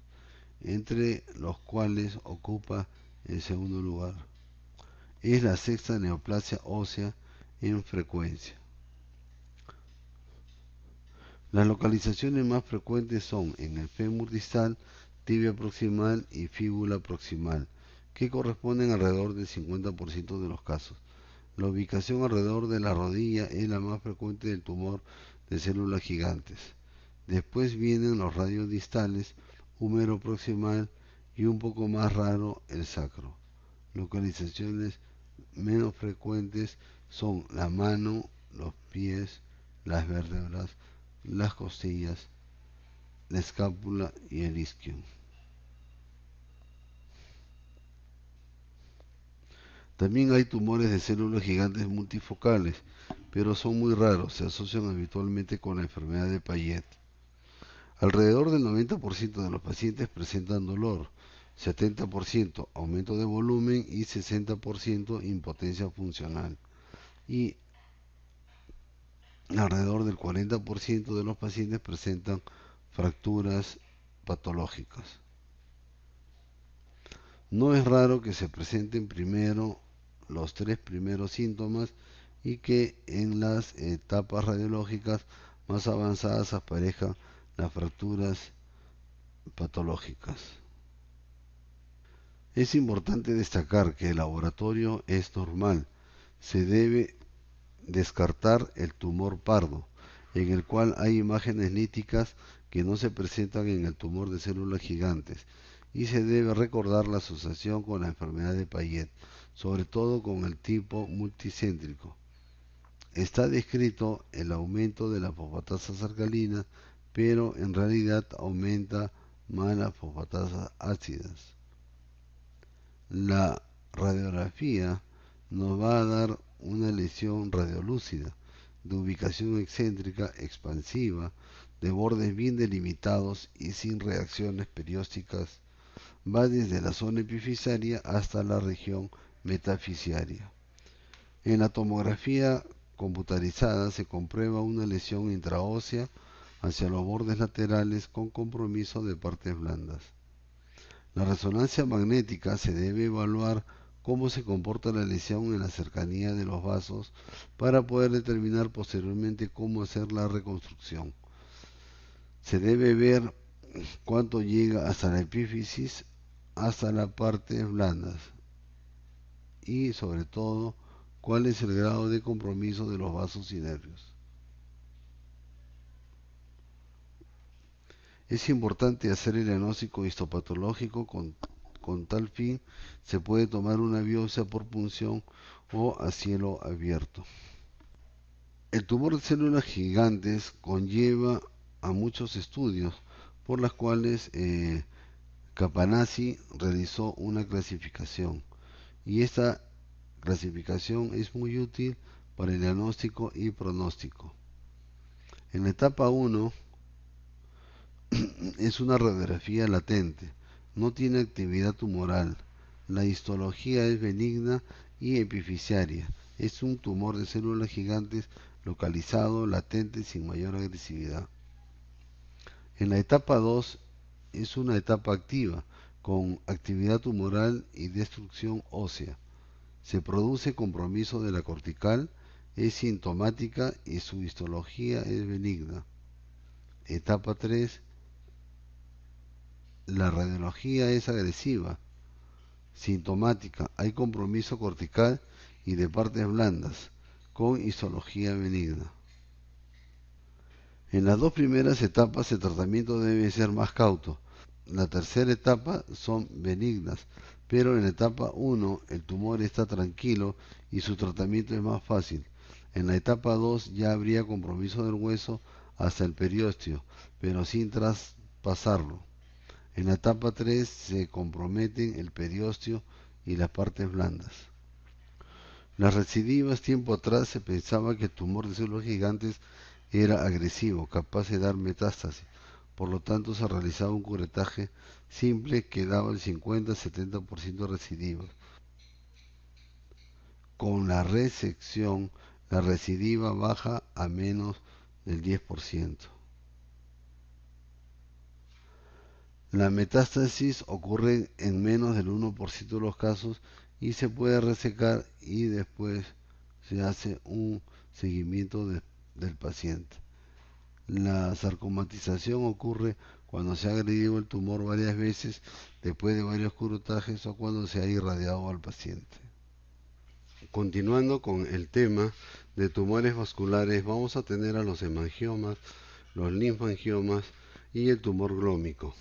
entre los cuales ocupa el segundo lugar. Es la sexta neoplasia ósea en frecuencia. Las localizaciones más frecuentes son en el fémur distal, tibia proximal y fíbula proximal, que corresponden alrededor del 50% de los casos. La ubicación alrededor de la rodilla es la más frecuente del tumor de células gigantes. Después vienen los radios distales, húmero proximal y un poco más raro el sacro. Localizaciones menos frecuentes son la mano, los pies, las vértebras, las costillas, la escápula y el isquio. También hay tumores de células gigantes multifocales, pero son muy raros, se asocian habitualmente con la enfermedad de Payet. Alrededor del 90% de los pacientes presentan dolor, 70% aumento de volumen y 60% impotencia funcional. Y alrededor del 40% de los pacientes presentan fracturas patológicas. No es raro que se presenten primero los tres primeros síntomas y que en las etapas radiológicas más avanzadas aparezcan las fracturas patológicas. Es importante destacar que el laboratorio es normal. Se debe descartar el tumor pardo, en el cual hay imágenes níticas que no se presentan en el tumor de células gigantes, y se debe recordar la asociación con la enfermedad de Payet, sobre todo con el tipo multicéntrico. Está descrito el aumento de las fosfatasas alcalinas, pero en realidad aumenta más las fosfatasas ácidas. La radiografía nos va a dar una lesión radiolúcida, de ubicación excéntrica, expansiva, de bordes bien delimitados y sin reacciones periósticas. Va desde la zona epifisaria hasta la región metafisiaria. En la tomografía computarizada se comprueba una lesión intraósea hacia los bordes laterales con compromiso de partes blandas. La resonancia magnética se debe evaluar cómo se comporta la lesión en la cercanía de los vasos para poder determinar posteriormente cómo hacer la reconstrucción. Se debe ver cuánto llega hasta la epífisis, hasta las partes blandas y sobre todo cuál es el grado de compromiso de los vasos y nervios. Es importante hacer el diagnóstico histopatológico con tal fin se puede tomar una biopsia por punción o a cielo abierto. El tumor de células gigantes conlleva a muchos estudios por las cuales Capanazzi realizó una clasificación y esta clasificación es muy útil para el diagnóstico y pronóstico. En la etapa 1 es una radiografía latente, no tiene actividad tumoral. La histología es benigna y epificiaria. Es un tumor de células gigantes localizado, latente, sin mayor agresividad. En la etapa 2 es una etapa activa, con actividad tumoral y destrucción ósea. Se produce compromiso de la cortical, es sintomática y su histología es benigna. Etapa 3, la radiología es agresiva, sintomática, hay compromiso cortical y de partes blandas, con histología benigna. En las dos primeras etapas el tratamiento debe ser más cauto. La tercera etapa son benignas, pero en la etapa 1 el tumor está tranquilo y su tratamiento es más fácil. En la etapa 2 ya habría compromiso del hueso hasta el periósteo, pero sin traspasarlo. En la etapa 3 se comprometen el periósteo y las partes blandas. Las recidivas, tiempo atrás se pensaba que el tumor de células gigantes era agresivo, capaz de dar metástasis. Por lo tanto, se realizaba un curetaje simple que daba el 50-70% de recidivas. Con la resección, la recidiva baja a menos del 10%. La metástasis ocurre en menos del 1% de los casos y se puede resecar y después se hace un seguimiento del paciente. La sarcomatización ocurre cuando se ha agredido el tumor varias veces después de varios curatajes o cuando se ha irradiado al paciente. Continuando con el tema de tumores vasculares, vamos a tener a los hemangiomas, los linfangiomas y el tumor glómico.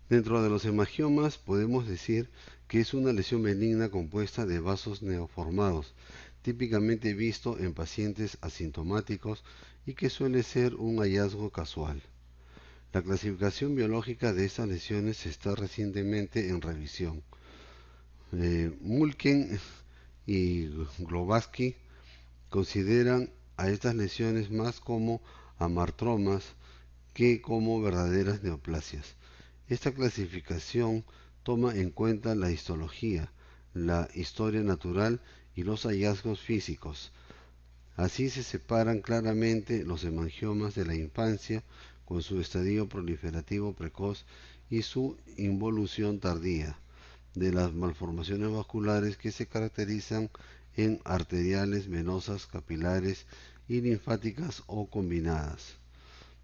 Dentro de los hemangiomas podemos decir que es una lesión benigna compuesta de vasos neoformados, típicamente visto en pacientes asintomáticos y que suele ser un hallazgo casual. La clasificación biológica de estas lesiones está recientemente en revisión. Mulken y Globatsky consideran a estas lesiones más como amartromas que como verdaderas neoplasias. Esta clasificación toma en cuenta la histología, la historia natural y los hallazgos físicos. Así se separan claramente los hemangiomas de la infancia con su estadio proliferativo precoz y su involución tardía, de las malformaciones vasculares que se caracterizan en arteriales, venosas, capilares y linfáticas o combinadas.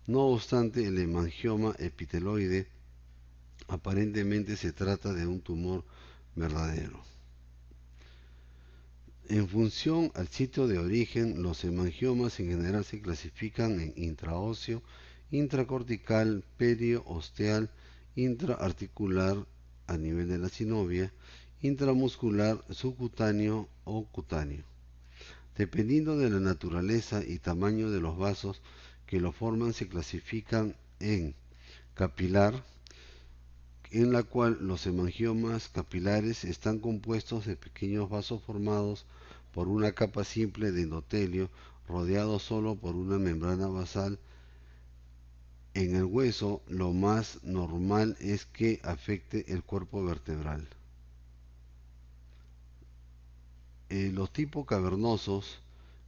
No obstante, el hemangioma epiteloide aparentemente se trata de un tumor verdadero. En función al sitio de origen, los hemangiomas en general se clasifican en intraóseo, intracortical, periosteal, intraarticular a nivel de la sinovia, intramuscular, subcutáneo o cutáneo. Dependiendo de la naturaleza y tamaño de los vasos que lo forman, se clasifican en capilar, en la cual los hemangiomas capilares están compuestos de pequeños vasos formados por una capa simple de endotelio rodeado solo por una membrana basal. En el hueso, lo más normal es que afecte el cuerpo vertebral. Los tipos cavernosos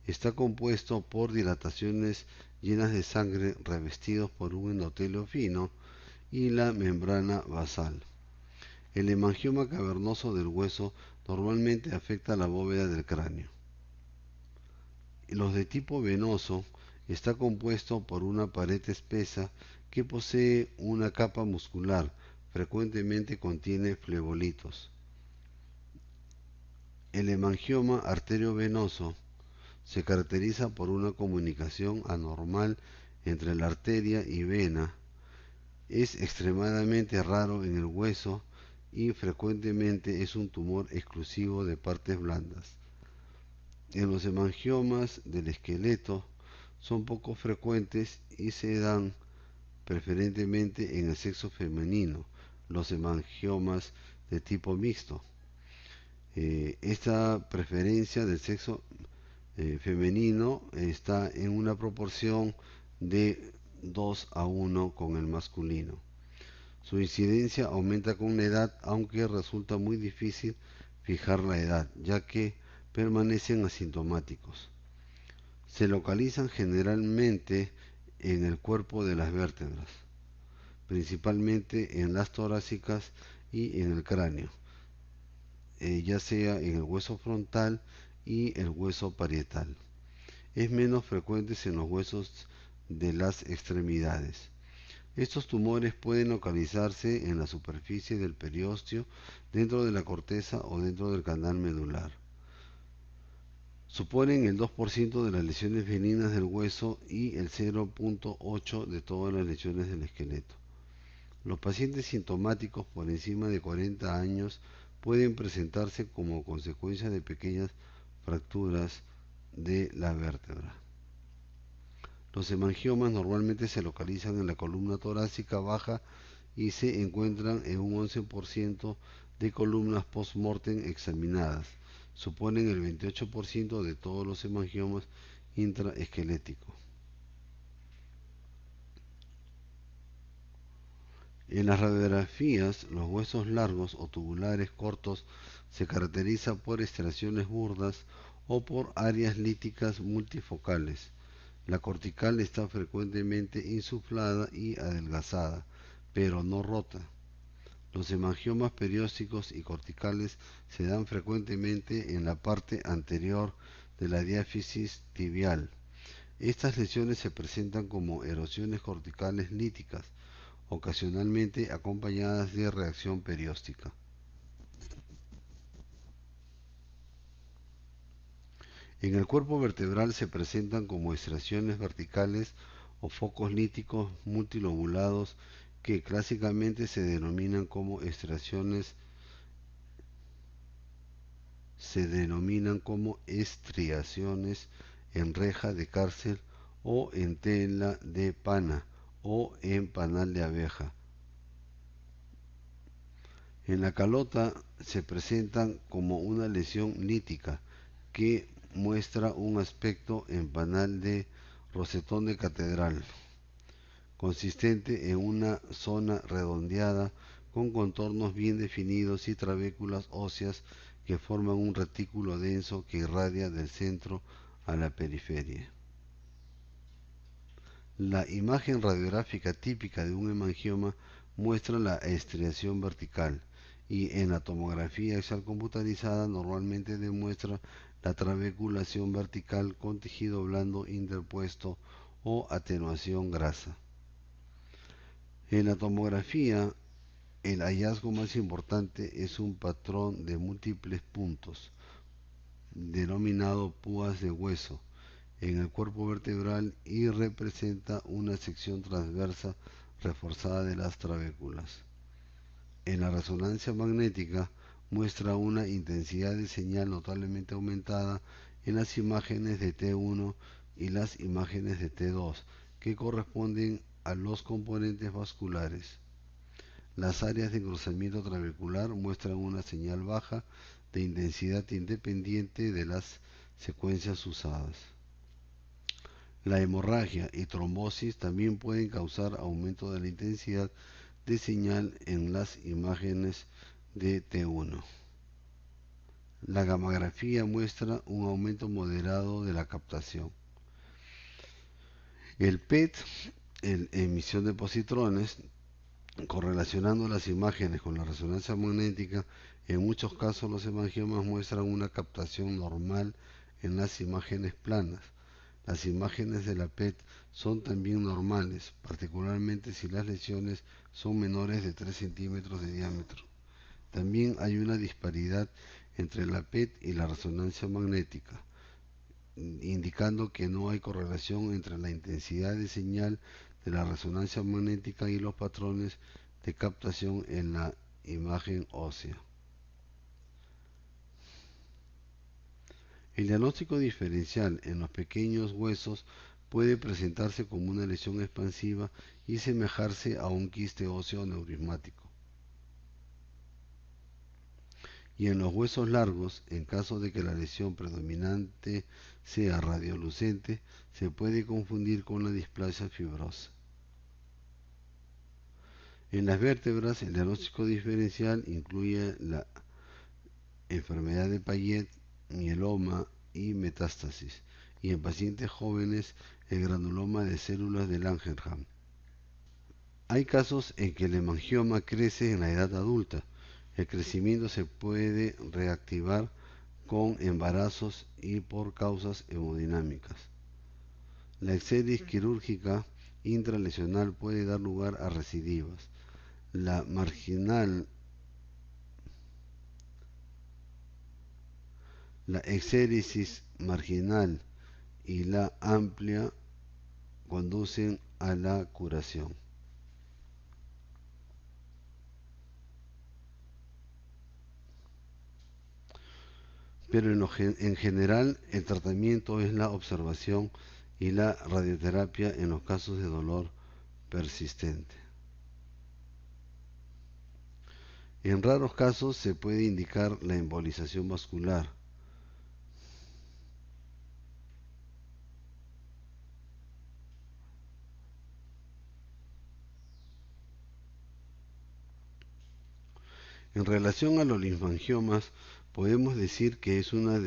está compuesto por dilataciones llenas de sangre revestidos por un endotelio fino y la membrana basal. El hemangioma cavernoso del hueso normalmente afecta la bóveda del cráneo. Los de tipo venoso está compuesto por una pared espesa que posee una capa muscular, frecuentemente contiene flebolitos. El hemangioma arteriovenoso se caracteriza por una comunicación anormal entre la arteria y vena. Es extremadamente raro en el hueso y frecuentemente es un tumor exclusivo de partes blandas. En los hemangiomas del esqueleto son poco frecuentes y se dan preferentemente en el sexo femenino, los hemangiomas de tipo mixto. Esta preferencia del sexo femenino está en una proporción de 2:1 con el masculino. Su incidencia aumenta con la edad, aunque resulta muy difícil fijar la edad, ya que permanecen asintomáticos. Se localizan generalmente en el cuerpo de las vértebras, principalmente en las torácicas y en el cráneo, ya sea en el hueso frontal y el hueso parietal. Es menos frecuente en los huesos de las extremidades. Estos tumores pueden localizarse en la superficie del periósteo, dentro de la corteza o dentro del canal medular. Suponen el 2% de las lesiones benignas del hueso y el 0,8% de todas las lesiones del esqueleto. Los pacientes sintomáticos por encima de 40 años pueden presentarse como consecuencia de pequeñas fracturas de la vértebra. Los hemangiomas normalmente se localizan en la columna torácica baja y se encuentran en un 11% de columnas post-mortem examinadas. Suponen el 28% de todos los hemangiomas intraesqueléticos. En las radiografías, los huesos largos o tubulares cortos se caracterizan por estriaciones burdas o por áreas líticas multifocales. La cortical está frecuentemente insuflada y adelgazada, pero no rota. Los hemangiomas periósticos y corticales se dan frecuentemente en la parte anterior de la diáfisis tibial. Estas lesiones se presentan como erosiones corticales líticas, ocasionalmente acompañadas de reacción perióstica. En el cuerpo vertebral se presentan como estriaciones verticales o focos líticos multilobulados que clásicamente se denominan como estriaciones en reja de cárcel o en tela de pana o en panal de abeja. En la calota se presentan como una lesión lítica que muestra un aspecto en panal de rosetón de catedral. consistente en una zona redondeada con contornos bien definidos y trabéculas óseas que forman un retículo denso que irradia del centro a la periferia. La imagen radiográfica típica de un hemangioma muestra la estriación vertical y en la tomografía axial computarizada normalmente demuestra la trabeculación vertical con tejido blando interpuesto o atenuación grasa. En la tomografía, el hallazgo más importante es un patrón de múltiples puntos, denominado púas de hueso, en el cuerpo vertebral y representa una sección transversa reforzada de las trabéculas. En la resonancia magnética muestra una intensidad de señal notablemente aumentada en las imágenes de T1 y las imágenes de T2, que corresponden a los componentes vasculares. Las áreas de cruzamiento trabecular muestran una señal baja de intensidad independiente de las secuencias usadas. La hemorragia y trombosis también pueden causar aumento de la intensidad de señal en las imágenes de T1. La gammagrafía muestra un aumento moderado de la captación. El PET, emisión de positrones, correlacionando las imágenes con la resonancia magnética, en muchos casos los hemangiomas muestran una captación normal en las imágenes planas. Las imágenes de la PET son también normales, particularmente si las lesiones son menores de 3 centímetros de diámetro. También hay una disparidad entre la PET y la resonancia magnética, indicando que no hay correlación entre la intensidad de señal de la resonancia magnética y los patrones de captación en la imagen ósea. El diagnóstico diferencial en los pequeños huesos puede presentarse como una lesión expansiva y semejarse a un quiste óseo neurismático. Y en los huesos largos, en caso de que la lesión predominante sea radiolucente, se puede confundir con la displasia fibrosa. En las vértebras, el diagnóstico diferencial incluye la enfermedad de Payet, mieloma y metástasis, y en pacientes jóvenes el granuloma de células de Langerhans. Hay casos en que el hemangioma crece en la edad adulta. El crecimiento se puede reactivar con embarazos y por causas hemodinámicas. La exeris quirúrgica intralesional puede dar lugar a recidivas. La exéresis marginal y la amplia conducen a la curación. Pero en general el tratamiento es la observación y la radioterapia en los casos de dolor persistente. En raros casos se puede indicar la embolización vascular. En relación a los linfangiomas, podemos decir que es una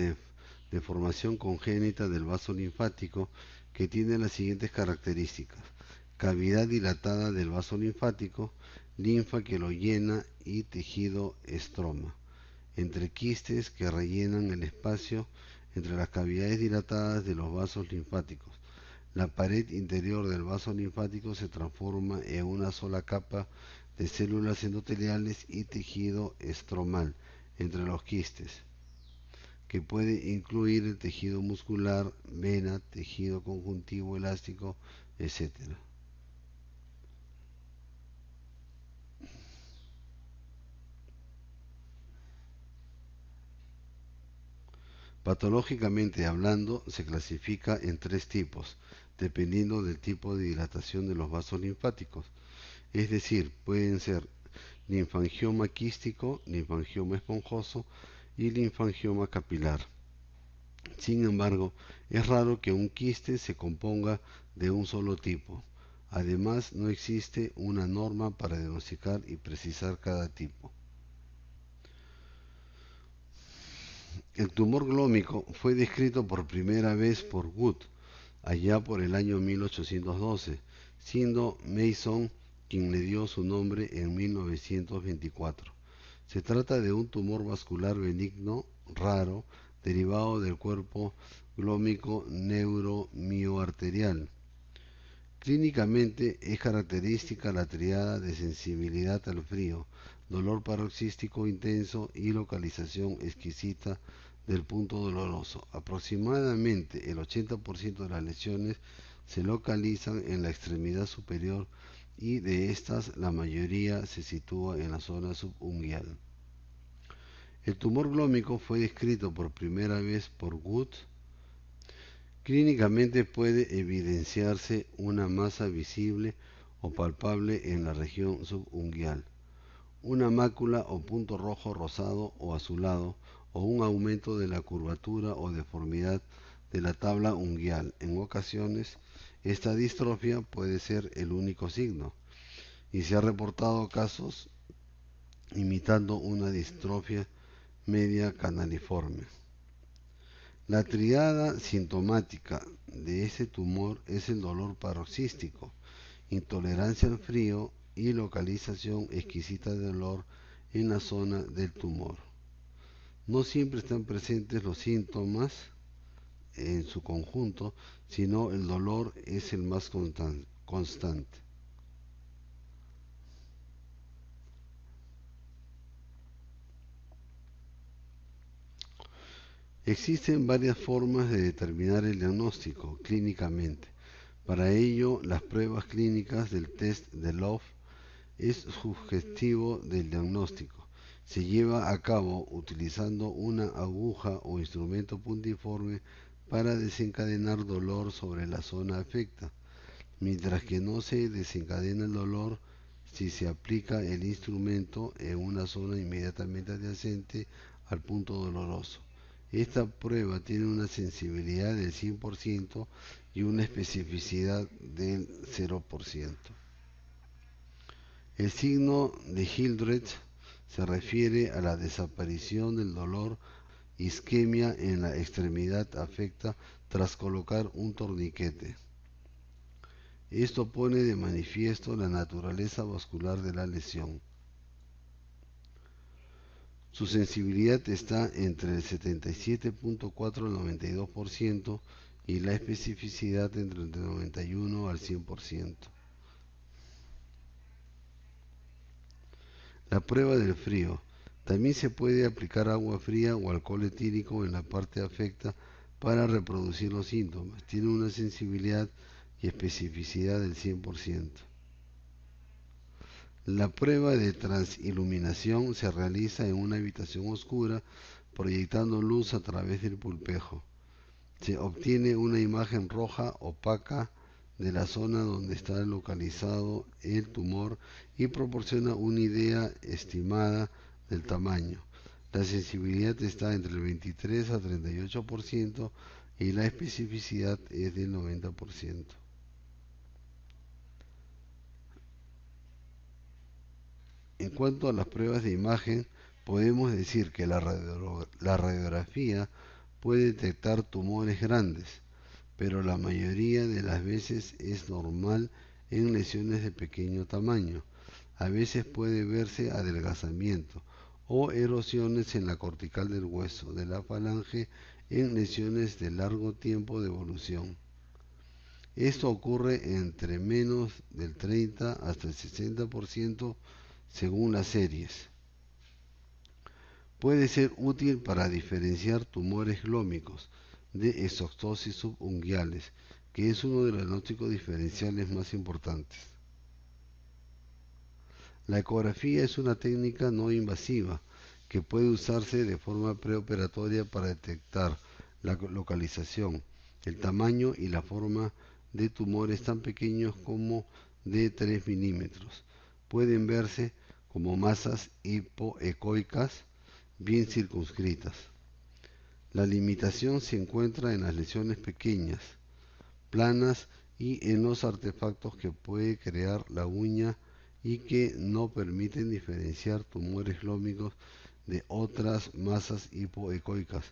deformación congénita del vaso linfático que tiene las siguientes características: cavidad dilatada del vaso linfático, linfa que lo llena y tejido estroma, entre quistes que rellenan el espacio entre las cavidades dilatadas de los vasos linfáticos. La pared interior del vaso linfático se transforma en una sola capa de células endoteliales y tejido estromal entre los quistes, que puede incluir el tejido muscular, vena, tejido conjuntivo elástico, etc. Patológicamente hablando, se clasifica en tres tipos, dependiendo del tipo de dilatación de los vasos linfáticos. Es decir, pueden ser linfangioma quístico, linfangioma esponjoso y linfangioma capilar. Sin embargo, es raro que un quiste se componga de un solo tipo. Además, no existe una norma para diagnosticar y precisar cada tipo. El tumor glómico fue descrito por primera vez por Wood allá por el año 1812, siendo Mason quien le dio su nombre en 1924. Se trata de un tumor vascular benigno raro derivado del cuerpo glómico neuromioarterial. Clínicamente es característica la triada de sensibilidad al frío, dolor paroxístico intenso y localización exquisita del punto doloroso. Aproximadamente el 80% de las lesiones se localizan en la extremidad superior y de estas la mayoría se sitúa en la zona subunguial. El tumor glómico fue descrito por primera vez por Wood. Clínicamente puede evidenciarse una masa visible o palpable en la región subunguial, una mácula o punto rojo rosado o azulado, o un aumento de la curvatura o deformidad de la tabla unguial. En ocasiones, esta distrofia puede ser el único signo, y se han reportado casos imitando una distrofia media canaliforme. La triada sintomática de ese tumor es el dolor paroxístico, intolerancia al frío y localización exquisita de dolor en la zona del tumor. No siempre están presentes los síntomas en su conjunto, sino el dolor es el más constante. Existen varias formas de determinar el diagnóstico clínicamente. Para ello, las pruebas clínicas del test de Love es sugestivo del diagnóstico. Se lleva a cabo utilizando una aguja o instrumento puntiforme para desencadenar dolor sobre la zona afecta, mientras que no se desencadena el dolor si se aplica el instrumento en una zona inmediatamente adyacente al punto doloroso. Esta prueba tiene una sensibilidad del 100% y una especificidad del 0%. El signo de Hildreth se refiere a la desaparición del dolor isquemia en la extremidad afecta tras colocar un torniquete. Esto pone de manifiesto la naturaleza vascular de la lesión. Su sensibilidad está entre el 77.4 al 92% y la especificidad entre el 91 al 100%. La prueba del frío. También se puede aplicar agua fría o alcohol etílico en la parte afecta para reproducir los síntomas. Tiene una sensibilidad y especificidad del 100%. La prueba de transiluminación se realiza en una habitación oscura proyectando luz a través del pulpejo. Se obtiene una imagen roja opaca de la zona donde está localizado el tumor y proporciona una idea estimada del tamaño. La sensibilidad está entre el 23 a 38% y la especificidad es del 90%. En cuanto a las pruebas de imagen, podemos decir que la radiografía puede detectar tumores grandes, pero la mayoría de las veces es normal en lesiones de pequeño tamaño. A veces puede verse adelgazamiento o erosiones en la cortical del hueso de la falange en lesiones de largo tiempo de evolución. Esto ocurre entre menos del 30 hasta el 60% según las series. Puede ser útil para diferenciar tumores glómicos de exostosis subunguiales, que es uno de los diagnósticos diferenciales más importantes. La ecografía es una técnica no invasiva que puede usarse de forma preoperatoria para detectar la localización, el tamaño y la forma de tumores tan pequeños como de 3 milímetros. Pueden verse como masas hipoecoicas bien circunscritas. La limitación se encuentra en las lesiones pequeñas, planas y en los artefactos que puede crear la uña y que no permiten diferenciar tumores glómicos de otras masas hipoecoicas,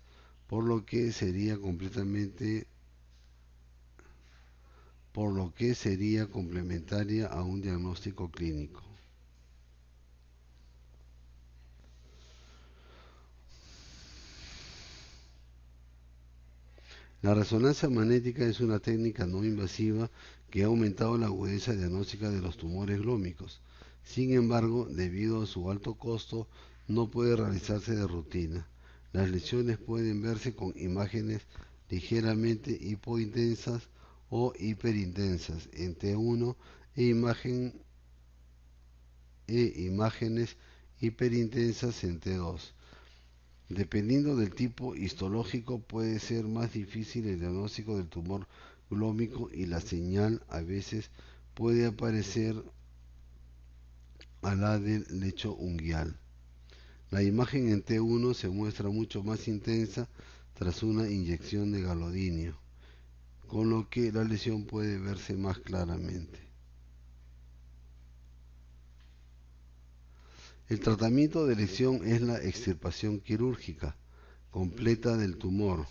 por lo que sería complementaria a un diagnóstico clínico. La resonancia magnética es una técnica no invasiva que ha aumentado la agudeza diagnóstica de los tumores glómicos. Sin embargo, debido a su alto costo, no puede realizarse de rutina. Las lesiones pueden verse con imágenes ligeramente hipointensas o hiperintensas en T1 e imágenes hiperintensas en T2. Dependiendo del tipo histológico, puede ser más difícil el diagnóstico del tumor glómico y la señal a veces puede aparecer a la del lecho unguial. La imagen en T1 se muestra mucho más intensa tras una inyección de galodinio, con lo que la lesión puede verse más claramente. El tratamiento de lesión es la extirpación quirúrgica completa del tumor,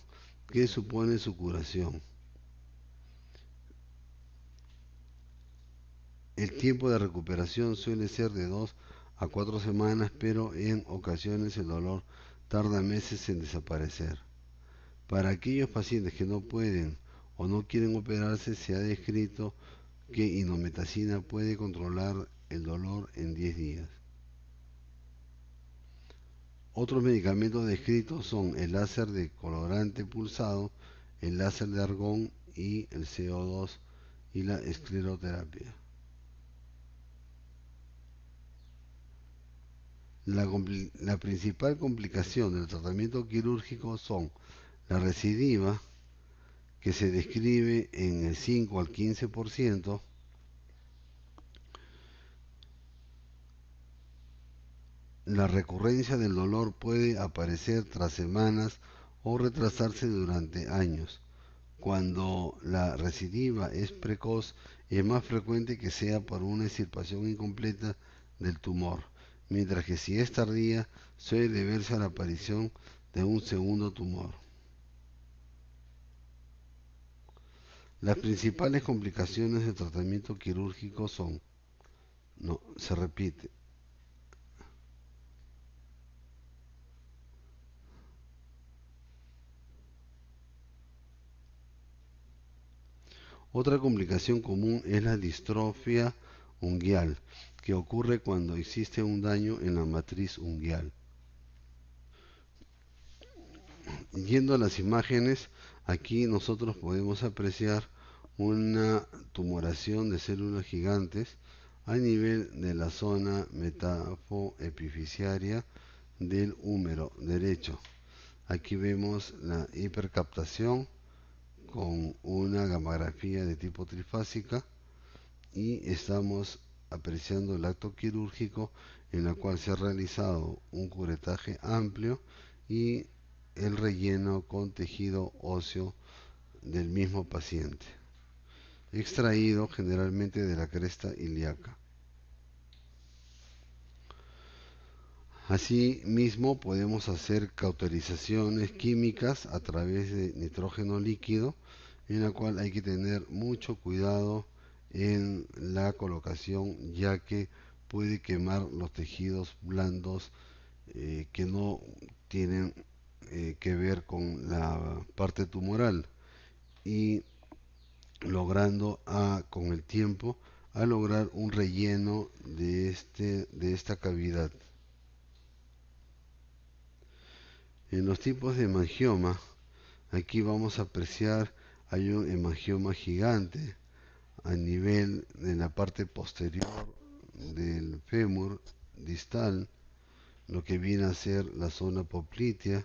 que supone su curación. El tiempo de recuperación suele ser de 2 a 4 semanas, pero en ocasiones el dolor tarda meses en desaparecer. Para aquellos pacientes que no pueden o no quieren operarse, se ha descrito que indometacina puede controlar el dolor en 10 días. Otros medicamentos descritos son el láser de colorante pulsado, el láser de argón y el CO2 y la escleroterapia. La principal complicación del tratamiento quirúrgico son la recidiva, que se describe en el 5 al 15%, la recurrencia del dolor puede aparecer tras semanas o retrasarse durante años. Cuando la recidiva es precoz, es más frecuente que sea por una extirpación incompleta del tumor, mientras que si es tardía, suele deberse a la aparición de un segundo tumor. Las principales complicaciones del tratamiento quirúrgico son, no, se repite. Otra complicación común es la distrofia unguial, que ocurre cuando existe un daño en la matriz unguial. Yendo a las imágenes, aquí nosotros podemos apreciar una tumoración de células gigantes a nivel de la zona metafoepifisiaria del húmero derecho. Aquí vemos la hipercaptación con una gamografía de tipo trifásica y estamos apreciando el acto quirúrgico en la cual se ha realizado un curetaje amplio y el relleno con tejido óseo del mismo paciente, extraído generalmente de la cresta ilíaca. Asimismo, podemos hacer cauterizaciones químicas a través de nitrógeno líquido, en la cual hay que tener mucho cuidado en la colocación, ya que puede quemar los tejidos blandos que no tienen que ver con la parte tumoral y logrando con el tiempo a lograr un relleno de esta cavidad. En los tipos de hemangioma, aquí vamos a apreciar, hay un hemangioma gigante a nivel de la parte posterior del fémur distal, lo que viene a ser la zona poplitea,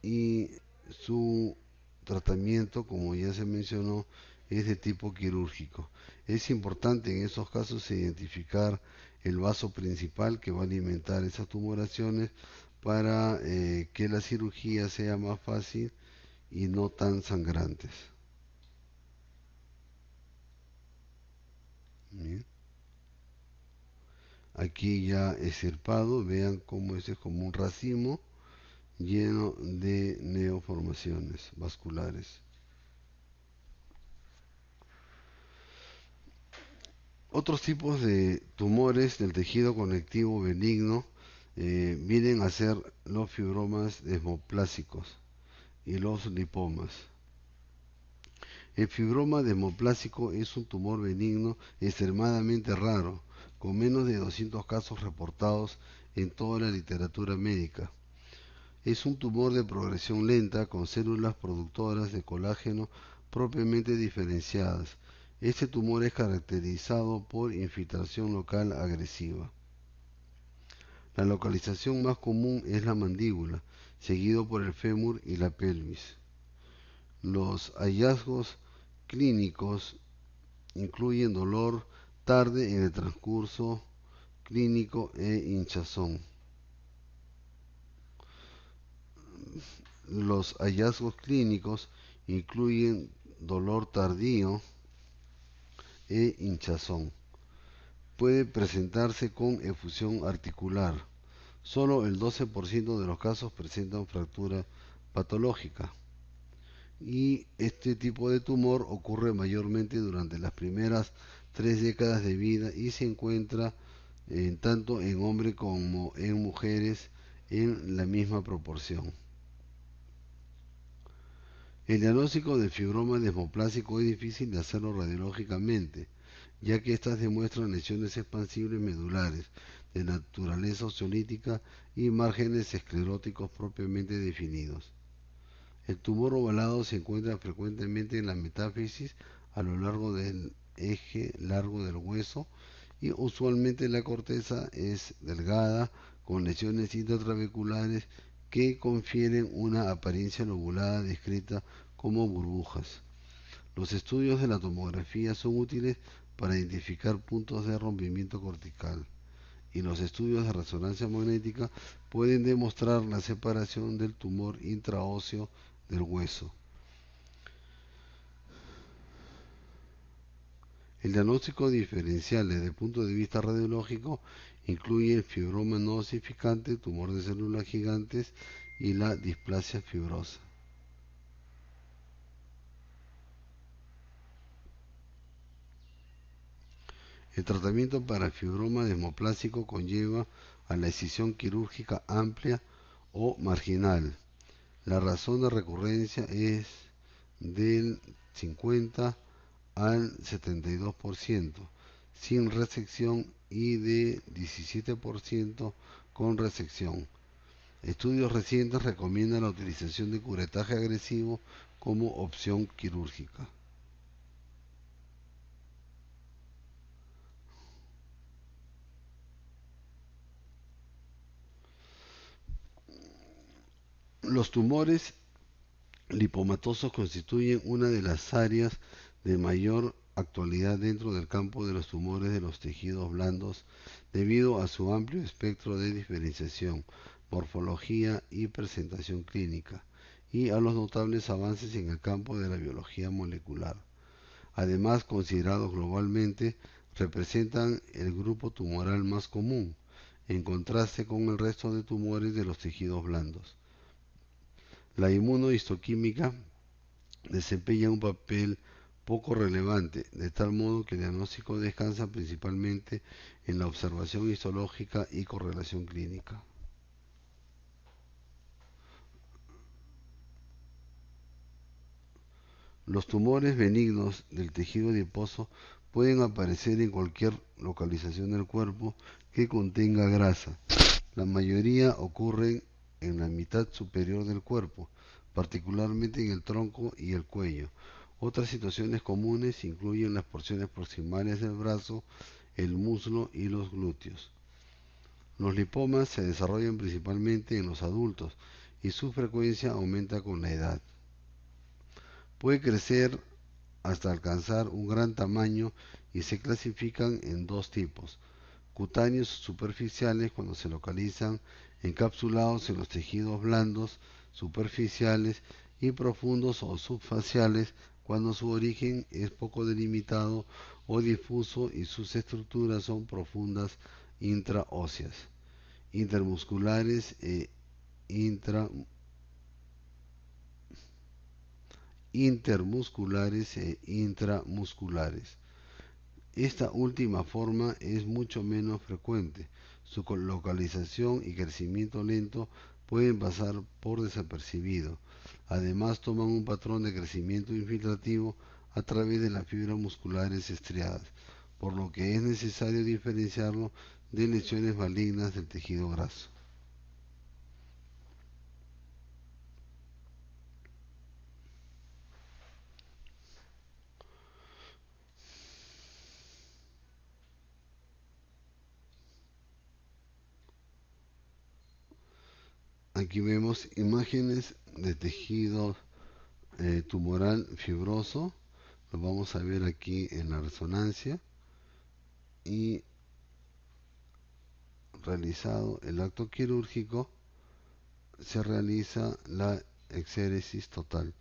y su tratamiento, como ya se mencionó, es de tipo quirúrgico. Es importante en estos casos identificar el vaso principal que va a alimentar esas tumoraciones para que la cirugía sea más fácil y no tan sangrantes. aquí ya extirpado. Vean cómo este es como un racimo lleno de neoformaciones vasculares. Otros tipos de tumores del tejido conectivo benigno vienen a ser los fibromas desmoplásicos y los lipomas. El fibroma desmoplásico es un tumor benigno extremadamente raro, con menos de 200 casos reportados en toda la literatura médica. Es un tumor de progresión lenta con células productoras de colágeno propiamente diferenciadas. Este tumor es caracterizado por infiltración local agresiva. La localización más común es la mandíbula, seguido por el fémur y la pelvis. Los hallazgos clínicos incluyen dolor tarde en el transcurso clínico e hinchazón. Los hallazgos clínicos incluyen dolor tardío e hinchazón. Puede presentarse con efusión articular. Solo el 12% de los casos presentan fractura patológica. Y este tipo de tumor ocurre mayormente durante las primeras 3 décadas de vida y se encuentra tanto en hombres como en mujeres en la misma proporción. El diagnóstico del fibroma desmoplásico es difícil de hacerlo radiológicamente, ya que estas demuestran lesiones expansibles medulares de naturaleza osteolítica y márgenes escleróticos propiamente definidos. El tumor ovalado se encuentra frecuentemente en la metáfisis a lo largo del eje largo del hueso y usualmente la corteza es delgada con lesiones intratrabeculares que confieren una apariencia lobulada descrita como burbujas. Los estudios de la tomografía son útiles para identificar puntos de rompimiento cortical y los estudios de resonancia magnética pueden demostrar la separación del tumor intraóseo del hueso. El diagnóstico diferencial desde el punto de vista radiológico incluye el fibroma no osificante, tumor de células gigantes y la displasia fibrosa. El tratamiento para el fibroma desmoplásico conlleva a la excisión quirúrgica amplia o marginal. La razón de recurrencia es del 50 al 72% sin resección y de 17% con resección. Estudios recientes recomiendan la utilización de curetaje agresivo como opción quirúrgica. Los tumores lipomatosos constituyen una de las áreas de mayor actualidad dentro del campo de los tumores de los tejidos blandos debido a su amplio espectro de diferenciación, morfología y presentación clínica, y a los notables avances en el campo de la biología molecular. Además, considerados globalmente, representan el grupo tumoral más común, en contraste con el resto de tumores de los tejidos blandos. La inmunohistoquímica desempeña un papel poco relevante, de tal modo que el diagnóstico descansa principalmente en la observación histológica y correlación clínica. Los tumores benignos del tejido adiposo pueden aparecer en cualquier localización del cuerpo que contenga grasa. La mayoría ocurren en la mitad superior del cuerpo, particularmente en el tronco y el cuello. Otras situaciones comunes incluyen las porciones proximales del brazo, el muslo y los glúteos. Los lipomas se desarrollan principalmente en los adultos y su frecuencia aumenta con la edad. Puede crecer hasta alcanzar un gran tamaño y se clasifican en dos tipos: cutáneos superficiales cuando se localizan encapsulados en los tejidos blandos superficiales y profundos o subfaciales cuando su origen es poco delimitado o difuso y sus estructuras son profundas intraóseas, intermusculares intermusculares e intramusculares. Esta última forma es mucho menos frecuente. Su localización y crecimiento lento pueden pasar por desapercibido. Además, toman un patrón de crecimiento infiltrativo a través de las fibras musculares estriadas, por lo que es necesario diferenciarlo de lesiones malignas del tejido graso. Aquí vemos imágenes de tejido tumoral fibroso. Lo vamos a ver aquí en la resonancia. Y realizado el acto quirúrgico, se realiza la exéresis total.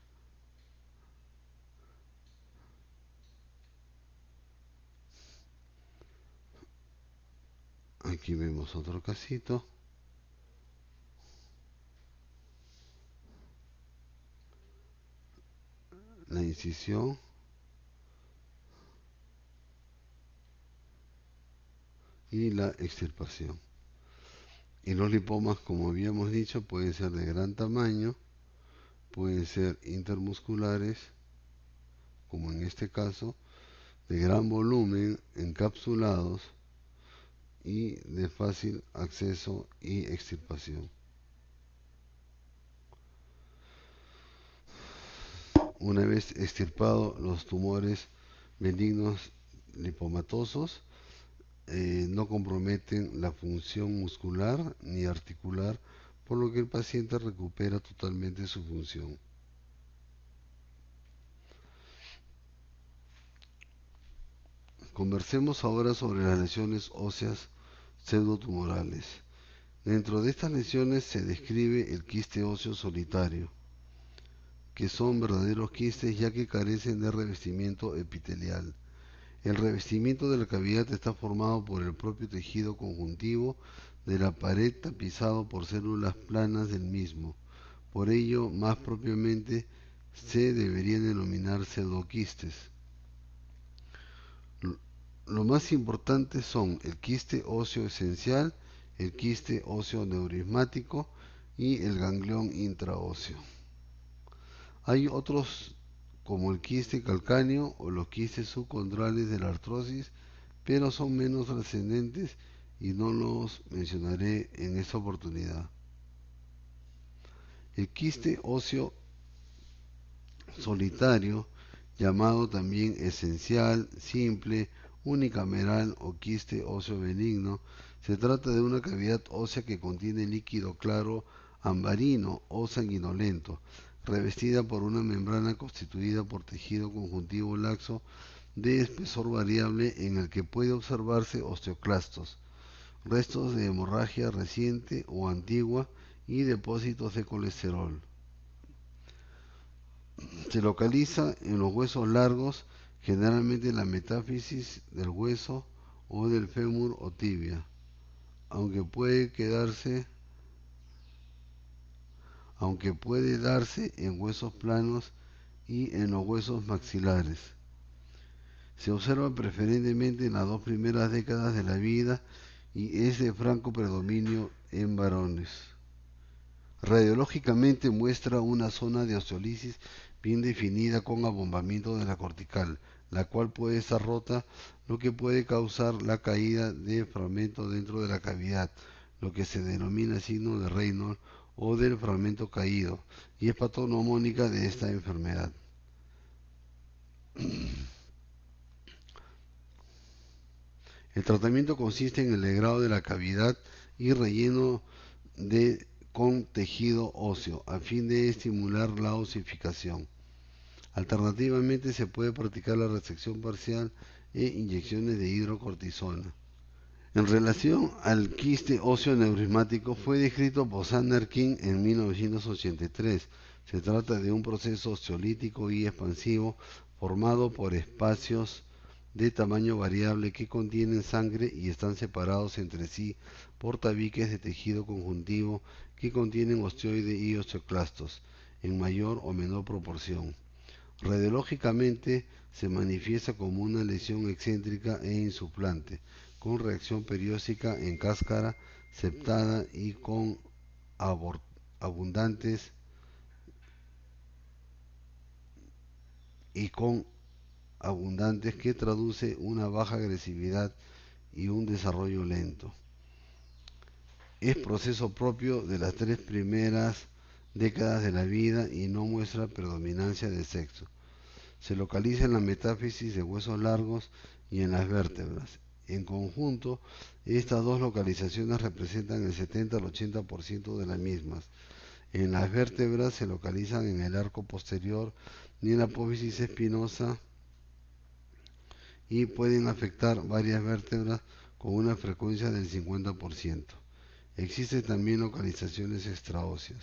Aquí vemos otro casito. La incisión. Y la extirpación. Y los lipomas, como habíamos dicho, pueden ser de gran tamaño, pueden ser intermusculares, como en este caso, de gran volumen, encapsulados y de fácil acceso y extirpación. Una vez extirpados los tumores benignos lipomatosos, no comprometen la función muscular ni articular, por lo que el paciente recupera totalmente su función. Conversemos ahora sobre las lesiones óseas pseudotumorales. Dentro de estas lesiones se describe el quiste óseo solitario, que son verdaderos quistes ya que carecen de revestimiento epitelial. El revestimiento de la cavidad está formado por el propio tejido conjuntivo de la pared tapizado por células planas del mismo. Por ello, más propiamente, se deberían denominar pseudoquistes. Lo más importantes son el quiste óseo esencial, el quiste óseo neurismático y el ganglión intraóseo. Hay otros como el quiste calcáneo o los quistes subcondrales de la artrosis, pero son menos trascendentes y no los mencionaré en esta oportunidad. El quiste óseo solitario, llamado también esencial, simple, unicameral o quiste óseo benigno, se trata de una cavidad ósea que contiene líquido claro ambarino o sanguinolento, revestida por una membrana constituida por tejido conjuntivo laxo de espesor variable en el que puede observarse osteoclastos, restos de hemorragia reciente o antigua y depósitos de colesterol. Se localiza en los huesos largos, generalmente en la metáfisis del hueso o del fémur o tibia, aunque puede darse en huesos planos y en los huesos maxilares. Se observa preferentemente en las 2 primeras décadas de la vida y es de franco predominio en varones. Radiológicamente muestra una zona de osteolisis bien definida con abombamiento de la cortical, la cual puede estar rota, lo que puede causar la caída de fragmentos dentro de la cavidad, lo que se denomina signo de Reynolds o del fragmento caído, y es patognomónica de esta enfermedad. El tratamiento consiste en el legrado de la cavidad y relleno con tejido óseo a fin de estimular la osificación. Alternativamente se puede practicar la resección parcial e inyecciones de hidrocortisona. En relación al quiste óseo neurismático, fue descrito por Sander King en 1983. Se trata de un proceso osteolítico y expansivo formado por espacios de tamaño variable que contienen sangre y están separados entre sí por tabiques de tejido conjuntivo que contienen osteoide y osteoclastos en mayor o menor proporción. Radiológicamente se manifiesta como una lesión excéntrica e insuplante, con reacción periódica en cáscara septada y con abundantes y con abundantes que traduce una baja agresividad y un desarrollo lento. Es proceso propio de las 3 primeras décadas de la vida y no muestra predominancia de sexo. Se localiza en la metáfisis de huesos largos y en las vértebras. En conjunto, estas dos localizaciones representan el 70 al 80% de las mismas. En las vértebras se localizan en el arco posterior y en la apófisis espinosa y pueden afectar varias vértebras con una frecuencia del 50%. Existen también localizaciones extraóseas.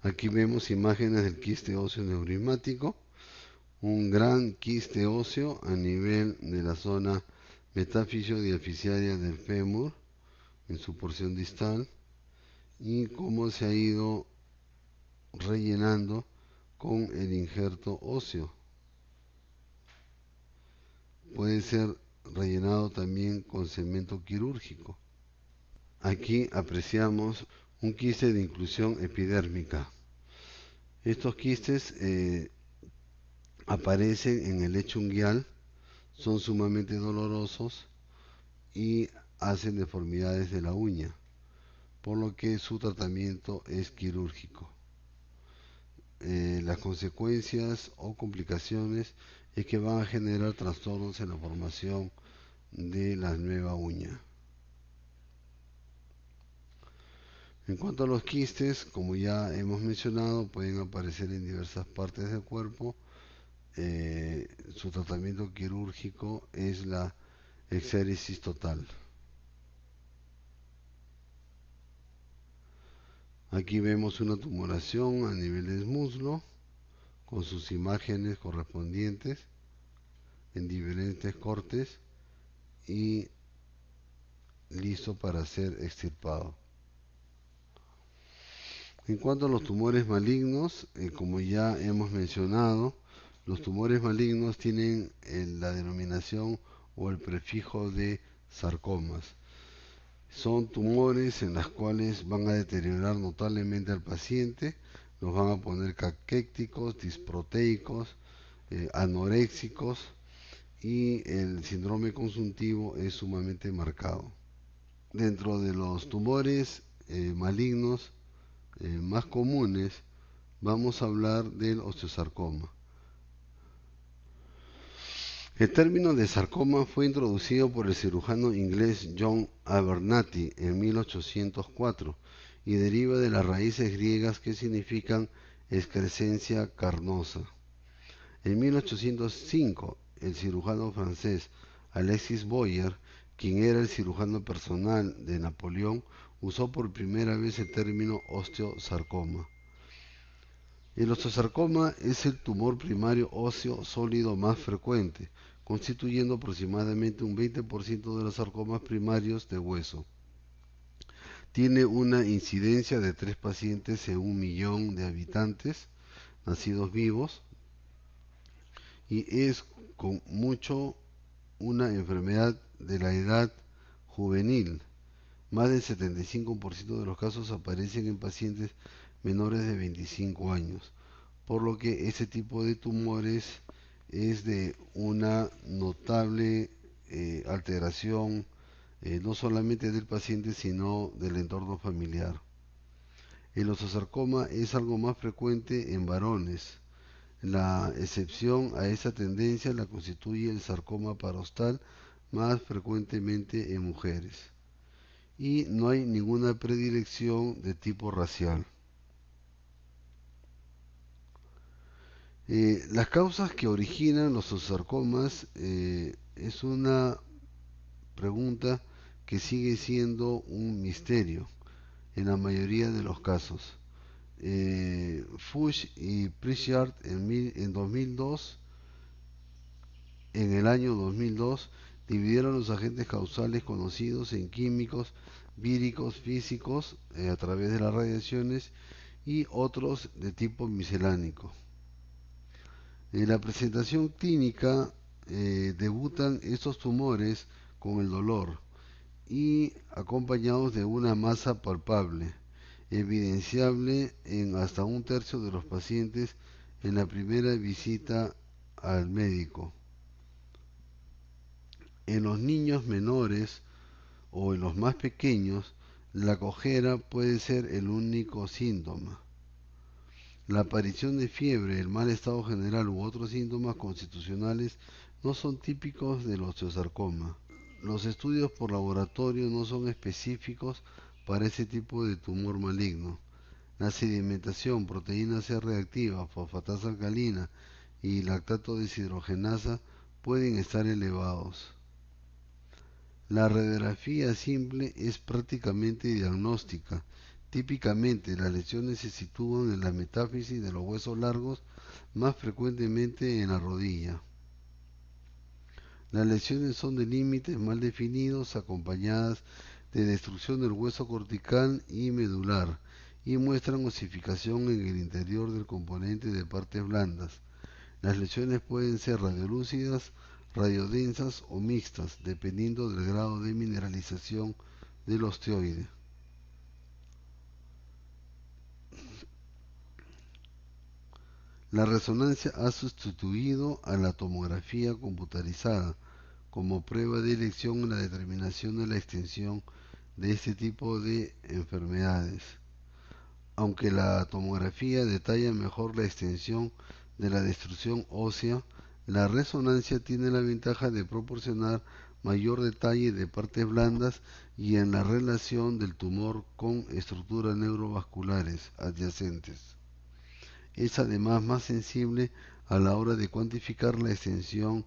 Aquí vemos imágenes del quiste óseo neurismático, un gran quiste óseo a nivel de la zona metafisio-diaficiaria del fémur en su porción distal y cómo se ha ido rellenando con el injerto óseo. Puede ser rellenado también con cemento quirúrgico. Aquí apreciamos un quiste de inclusión epidérmica. Estos quistes aparecen en el lecho unguial, son sumamente dolorosos y hacen deformidades de la uña, por lo que su tratamiento es quirúrgico. Las consecuencias o complicaciones es que van a generar trastornos en la formación de la nueva uña. En cuanto a los quistes, como ya hemos mencionado, pueden aparecer en diversas partes del cuerpo. Su tratamiento quirúrgico es la exéresis total. Aquí vemos una tumoración a nivel del muslo con sus imágenes correspondientes en diferentes cortes y listo para ser extirpado. En cuanto a los tumores malignos, como ya hemos mencionado, los tumores malignos tienen la denominación o el prefijo de sarcomas. Son tumores en las cuales van a deteriorar notablemente al paciente, los van a poner caquéticos, disproteicos, anoréxicos y el síndrome consuntivo es sumamente marcado. Dentro de los tumores malignos más comunes, vamos a hablar del osteosarcoma. El término de sarcoma fue introducido por el cirujano inglés John Abernathy en 1804 y deriva de las raíces griegas que significan excrescencia carnosa. En 1805, el cirujano francés Alexis Boyer, quien era el cirujano personal de Napoleón, usó por primera vez el término osteosarcoma. El osteosarcoma es el tumor primario óseo sólido más frecuente, constituyendo aproximadamente un 20% de los sarcomas primarios de hueso. Tiene una incidencia de 3 pacientes en 1 millón de habitantes nacidos vivos y es con mucho una enfermedad de la edad juvenil. Más del 75% de los casos aparecen en pacientes menores de 25 años, por lo que ese tipo de tumores es de una notable alteración no solamente del paciente sino del entorno familiar. El osteosarcoma es algo más frecuente en varones, La excepción a esa tendencia la constituye el sarcoma parostal, más frecuentemente en mujeres. Y no hay ninguna predilección de tipo racial. Las causas que originan los osteosarcomas es una pregunta que sigue siendo un misterio en la mayoría de los casos. Fuchs y Pritchard en 2002, en el año 2002, dividieron los agentes causales conocidos en químicos, víricos, físicos, a través de las radiaciones, y otros de tipo miscelánico. En la presentación clínica debutan estos tumores con el dolor y acompañados de una masa palpable, evidenciable en hasta un tercio de los pacientes en la primera visita al médico. En los niños menores o en los más pequeños, la cojera puede ser el único síntoma. La aparición de fiebre, el mal estado general u otros síntomas constitucionales no son típicos del osteosarcoma. Los estudios por laboratorio no son específicos para ese tipo de tumor maligno. La sedimentación, proteína C reactiva, fosfatasa alcalina y lactato deshidrogenasa pueden estar elevados. La radiografía simple es prácticamente diagnóstica. Típicamente las lesiones se sitúan en la metáfisis de los huesos largos, más frecuentemente en la rodilla. Las lesiones son de límites mal definidos, acompañadas de destrucción del hueso cortical y medular, y muestran osificación en el interior del componente de partes blandas. Las lesiones pueden ser radiolúcidas, radiodensas o mixtas, dependiendo del grado de mineralización del osteoide. La resonancia ha sustituido a la tomografía computarizada como prueba de elección en la determinación de la extensión de este tipo de enfermedades. Aunque la tomografía detalla mejor la extensión de la destrucción ósea, la resonancia tiene la ventaja de proporcionar mayor detalle de partes blandas y en la relación del tumor con estructuras neurovasculares adyacentes. Es además más sensible a la hora de cuantificar la extensión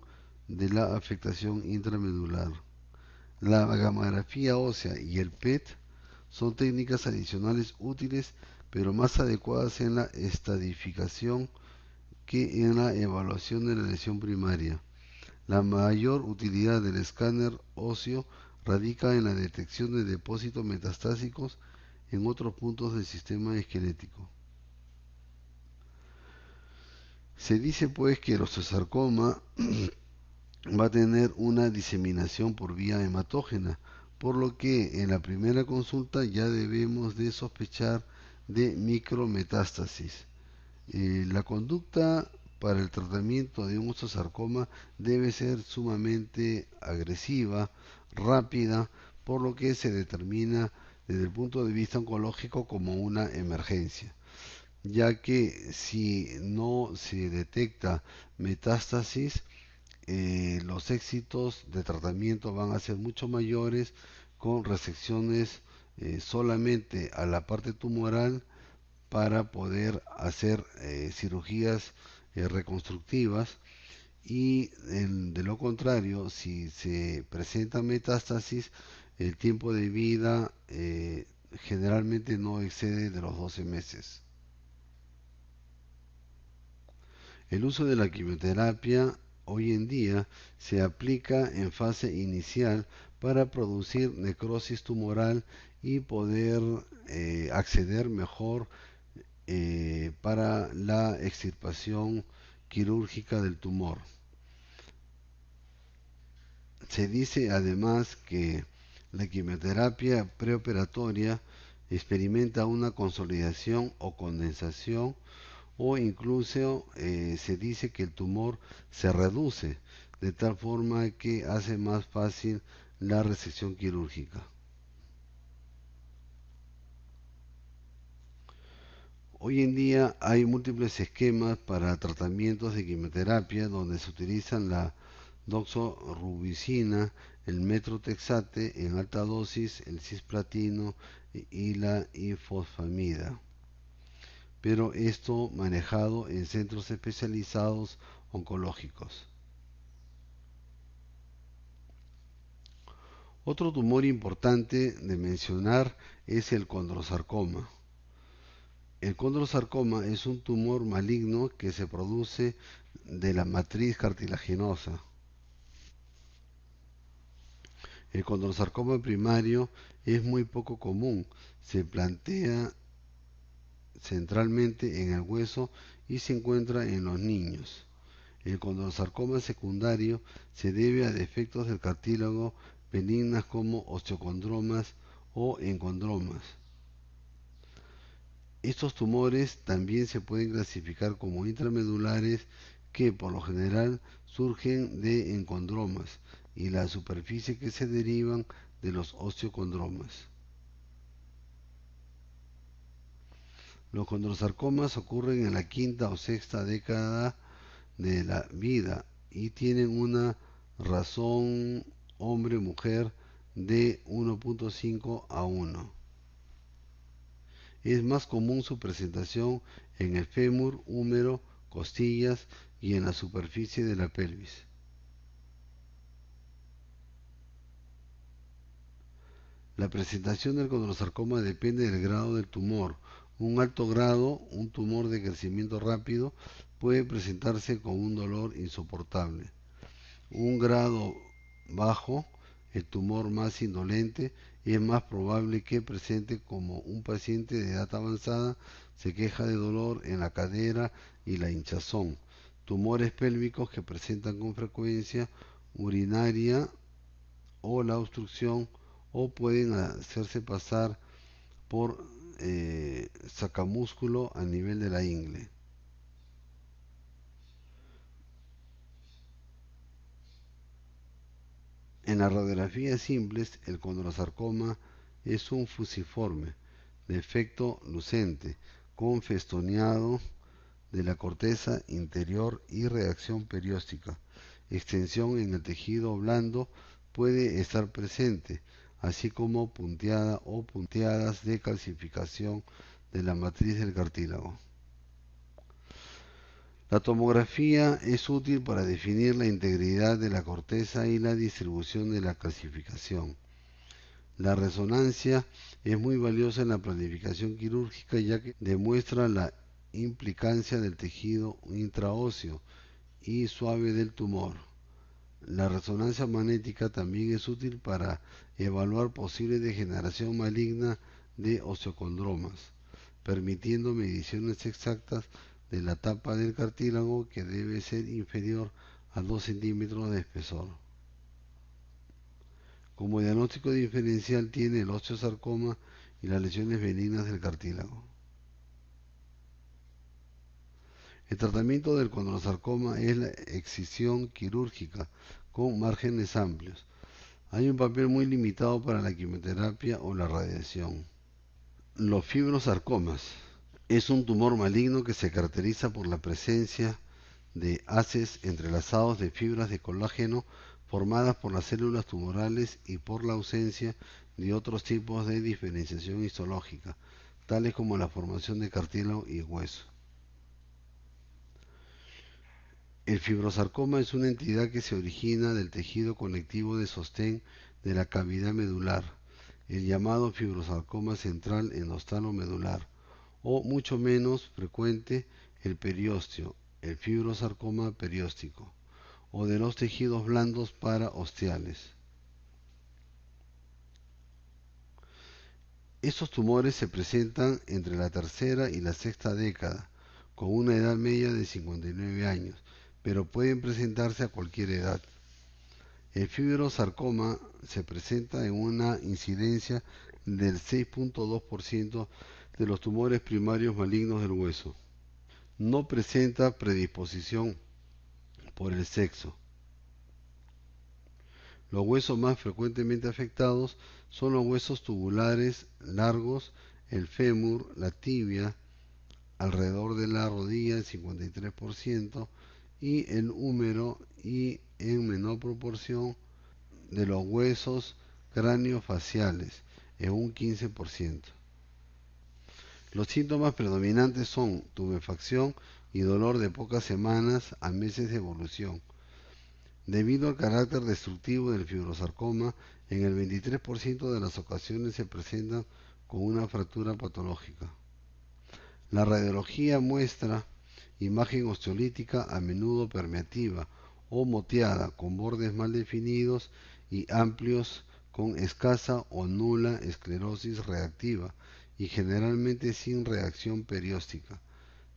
de la afectación intramedular. La gamografía ósea y el PET son técnicas adicionales útiles, pero más adecuadas en la estadificación que en la evaluación de la lesión primaria. La mayor utilidad del escáner óseo radica en la detección de depósitos metastásicos en otros puntos del sistema esquelético. Se dice pues que el osteosarcoma va a tener una diseminación por vía hematógena, por lo que en la primera consulta ya debemos de sospechar de micrometástasis. La conducta para el tratamiento de un osteosarcoma debe ser sumamente agresiva, rápida, por lo que se determina desde el punto de vista oncológico como una emergencia, ya que si no se detecta metástasis, los éxitos de tratamiento van a ser mucho mayores, con resecciones solamente a la parte tumoral para poder hacer cirugías reconstructivas, y de lo contrario, si se presenta metástasis, el tiempo de vida generalmente no excede de los 12 meses. El uso de la quimioterapia hoy en día se aplica en fase inicial para producir necrosis tumoral y poder acceder mejor para la extirpación quirúrgica del tumor. Se dice además que la quimioterapia preoperatoria experimenta una consolidación o condensación, o incluso se dice que el tumor se reduce de tal forma que hace más fácil la resección quirúrgica. Hoy en día hay múltiples esquemas para tratamientos de quimioterapia donde se utilizan la doxorubicina, el metrotexate en alta dosis, el cisplatino y la ifosfamida, pero esto manejado en centros especializados oncológicos. Otro tumor importante de mencionar es el condrosarcoma. El condrosarcoma es un tumor maligno que se produce de la matriz cartilaginosa. El condrosarcoma primario es muy poco común, se plantea centralmente en el hueso y se encuentra en los niños. El condrosarcoma secundario se debe a defectos del cartílago benignas como osteocondromas o encondromas. Estos tumores también se pueden clasificar como intramedulares, que por lo general surgen de encondromas y la superficie que se derivan de los osteocondromas. Los condrosarcomas ocurren en la quinta o sexta década de la vida y tienen una razón hombre-mujer de 1.5 a 1. Es más común su presentación en el fémur, húmero, costillas y en la superficie de la pelvis. La presentación del condrosarcoma depende del grado del tumor. Un alto grado, un tumor de crecimiento rápido, puede presentarse con un dolor insoportable. Un grado bajo, el tumor más indolente, es más probable que presente como un paciente de edad avanzada, se queja de dolor en la cadera y la hinchazón. Tumores pélvicos que presentan con frecuencia urinaria o la obstrucción o pueden hacerse pasar por sacamúsculo a nivel de la ingle. En las radiografías simples, el condrosarcoma es un fusiforme, de efecto lucente, con festoneado de la corteza interior y reacción perióstica. Extensión en el tejido blando puede estar presente, así como punteada o punteadas de calcificación de la matriz del cartílago. La tomografía es útil para definir la integridad de la corteza y la distribución de la calcificación. La resonancia es muy valiosa en la planificación quirúrgica ya que demuestra la implicancia del tejido intraóseo y suave del tumor. La resonancia magnética también es útil para evaluar posible degeneración maligna de osteocondromas, permitiendo mediciones exactas de la tapa del cartílago que debe ser inferior a 2 centímetros de espesor. Como diagnóstico diferencial tiene el osteosarcoma y las lesiones benignas del cartílago. El tratamiento del condrosarcoma es la excisión quirúrgica con márgenes amplios. Hay un papel muy limitado para la quimioterapia o la radiación. Los fibrosarcomas es un tumor maligno que se caracteriza por la presencia de haces entrelazados de fibras de colágeno formadas por las células tumorales y por la ausencia de otros tipos de diferenciación histológica, tales como la formación de cartílago y hueso. El fibrosarcoma es una entidad que se origina del tejido conectivo de sostén de la cavidad medular, el llamado fibrosarcoma central endostalo-medular, o mucho menos frecuente el periósteo, el fibrosarcoma perióstico, o de los tejidos blandos paraosteales. Estos tumores se presentan entre la tercera y la sexta década, con una edad media de 59 años, pero pueden presentarse a cualquier edad. El fibrosarcoma se presenta en una incidencia del 6.2% de los tumores primarios malignos del hueso. No presenta predisposición por el sexo. Los huesos más frecuentemente afectados son los huesos tubulares largos, el fémur, la tibia, alrededor de la rodilla el 53% y el húmero y en menor proporción de los huesos craneofaciales en un 15%. Los síntomas predominantes son tumefacción y dolor de pocas semanas a meses de evolución. Debido al carácter destructivo del fibrosarcoma, en el 23% de las ocasiones se presentan con una fractura patológica. La radiología muestra imagen osteolítica a menudo permeativa o moteada, con bordes mal definidos y amplios, con escasa o nula esclerosis reactiva y generalmente sin reacción perióstica.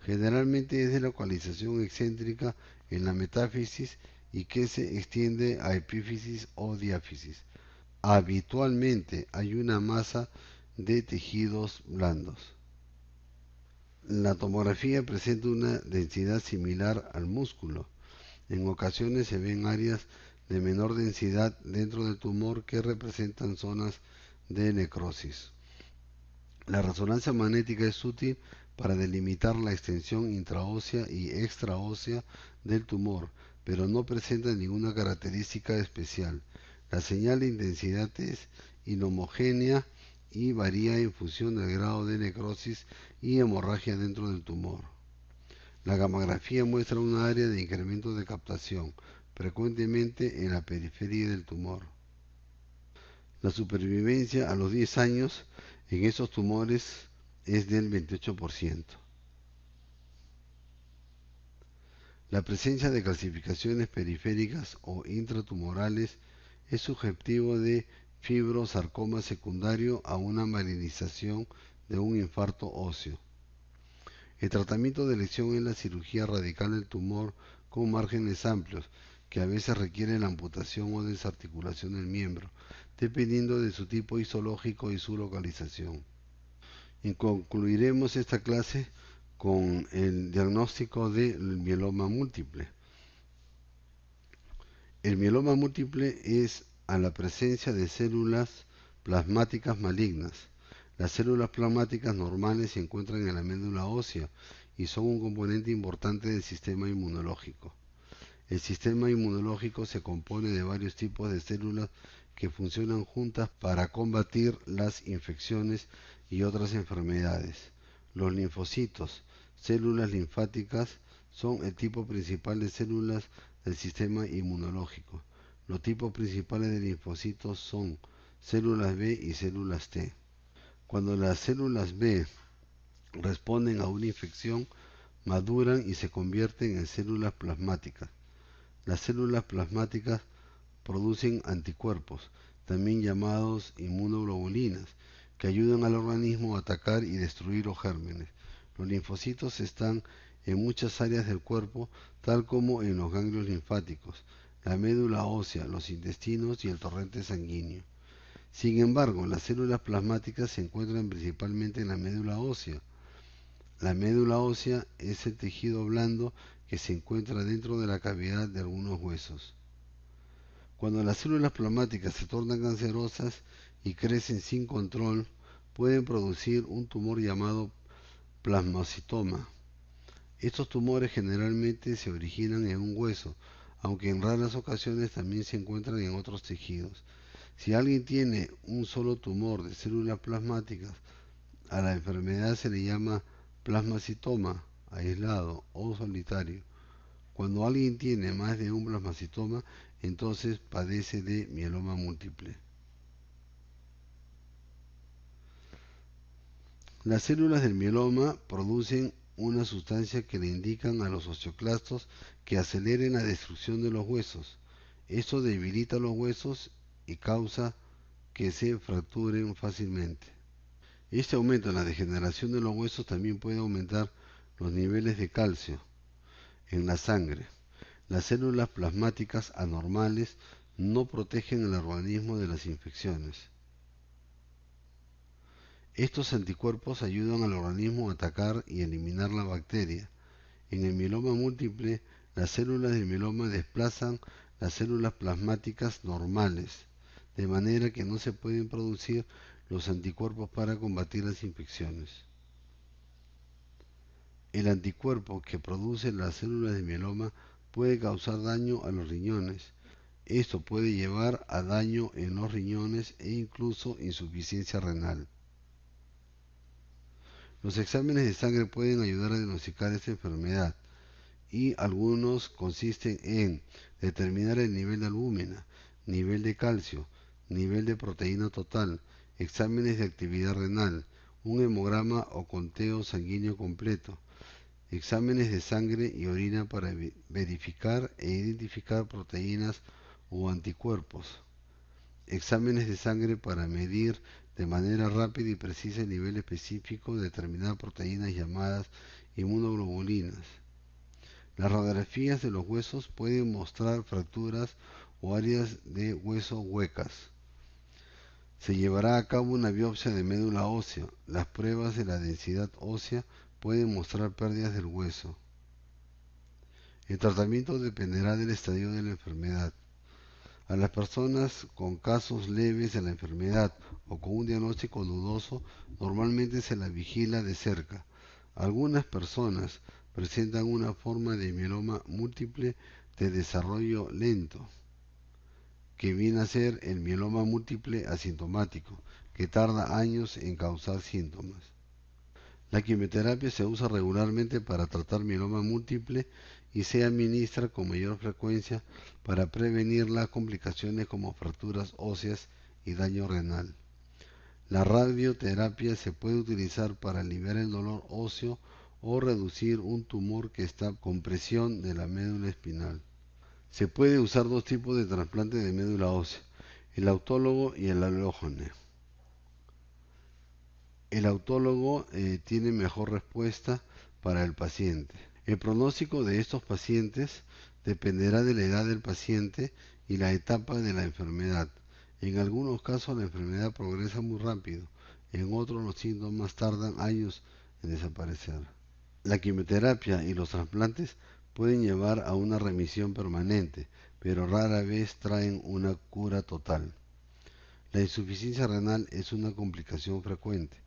Generalmente es de localización excéntrica en la metáfisis y que se extiende a epífisis o diáfisis. Habitualmente hay una masa de tejidos blandos. La tomografía presenta una densidad similar al músculo. En ocasiones se ven áreas de menor densidad dentro del tumor que representan zonas de necrosis. La resonancia magnética es útil para delimitar la extensión intraósea y extraósea del tumor, pero no presenta ninguna característica especial. La señal de intensidad es inhomogénea y varía en función del grado de necrosis y hemorragia dentro del tumor. La gammagrafía muestra un área de incremento de captación, frecuentemente en la periferia del tumor. La supervivencia a los 10 años en esos tumores es del 28%. La presencia de calcificaciones periféricas o intratumorales es susceptible de fibrosarcoma secundario a una malignización de un infarto óseo. El tratamiento de elección es la cirugía radical del tumor con márgenes amplios, que a veces requiere la amputación o desarticulación del miembro, dependiendo de su tipo histológico y su localización. Y concluiremos esta clase con el diagnóstico del mieloma múltiple. El mieloma múltiple es a la presencia de células plasmáticas malignas. Las células plasmáticas normales se encuentran en la médula ósea y son un componente importante del sistema inmunológico. El sistema inmunológico se compone de varios tipos de células que funcionan juntas para combatir las infecciones y otras enfermedades. Los linfocitos, células linfáticas, son el tipo principal de células del sistema inmunológico. Los tipos principales de linfocitos son células B y células T. Cuando las células B responden a una infección, maduran y se convierten en células plasmáticas. Las células plasmáticas producen anticuerpos, también llamados inmunoglobulinas, que ayudan al organismo a atacar y destruir los gérmenes. Los linfocitos están en muchas áreas del cuerpo, tal como en los ganglios linfáticos, la médula ósea, los intestinos y el torrente sanguíneo. Sin embargo, las células plasmáticas se encuentran principalmente en la médula ósea. La médula ósea es el tejido blando que se encuentra dentro de la cavidad de algunos huesos. Cuando las células plasmáticas se tornan cancerosas y crecen sin control, pueden producir un tumor llamado plasmacitoma. Estos tumores generalmente se originan en un hueso, aunque en raras ocasiones también se encuentran en otros tejidos. Si alguien tiene un solo tumor de células plasmáticas, a la enfermedad se le llama plasmacitoma aislado o solitario. Cuando alguien tiene más de un plasmacitoma, entonces padece de mieloma múltiple. Las células del mieloma producen una sustancia que le indican a los osteoclastos que aceleren la destrucción de los huesos. Esto debilita los huesos y causa que se fracturen fácilmente. Este aumento en la degeneración de los huesos también puede aumentar los niveles de calcio en la sangre. Las células plasmáticas anormales no protegen el organismo de las infecciones. Estos anticuerpos ayudan al organismo a atacar y eliminar la bacteria. En el mieloma múltiple, las células del mieloma desplazan las células plasmáticas normales, de manera que no se pueden producir los anticuerpos para combatir las infecciones. El anticuerpo que produce las células de mieloma puede causar daño a los riñones. Esto puede llevar a daño en los riñones e incluso insuficiencia renal. Los exámenes de sangre pueden ayudar a diagnosticar esta enfermedad y algunos consisten en determinar el nivel de albúmina, nivel de calcio, nivel de proteína total, exámenes de actividad renal, un hemograma o conteo sanguíneo completo, exámenes de sangre y orina para verificar e identificar proteínas o anticuerpos, exámenes de sangre para medir de manera rápida y precisa el nivel específico de determinadas proteínas llamadas inmunoglobulinas. Las radiografías de los huesos pueden mostrar fracturas o áreas de hueso huecas. Se llevará a cabo una biopsia de médula ósea. Las pruebas de la densidad ósea pueden mostrar pérdidas del hueso. El tratamiento dependerá del estadio de la enfermedad. A las personas con casos leves de la enfermedad o con un diagnóstico dudoso, normalmente se la vigila de cerca. Algunas personas presentan una forma de mieloma múltiple de desarrollo lento, que viene a ser el mieloma múltiple asintomático, que tarda años en causar síntomas. La quimioterapia se usa regularmente para tratar mieloma múltiple y se administra con mayor frecuencia para prevenir las complicaciones como fracturas óseas y daño renal. La radioterapia se puede utilizar para aliviar el dolor óseo o reducir un tumor que está con presión de la médula espinal. Se puede usar dos tipos de trasplante de médula ósea, el autólogo y el alógeno. El autólogo tiene mejor respuesta para el paciente. El pronóstico de estos pacientes dependerá de la edad del paciente y la etapa de la enfermedad. En algunos casos la enfermedad progresa muy rápido, en otros los síntomas tardan años en desaparecer. La quimioterapia y los trasplantes pueden llevar a una remisión permanente, pero rara vez traen una cura total. La insuficiencia renal es una complicación frecuente.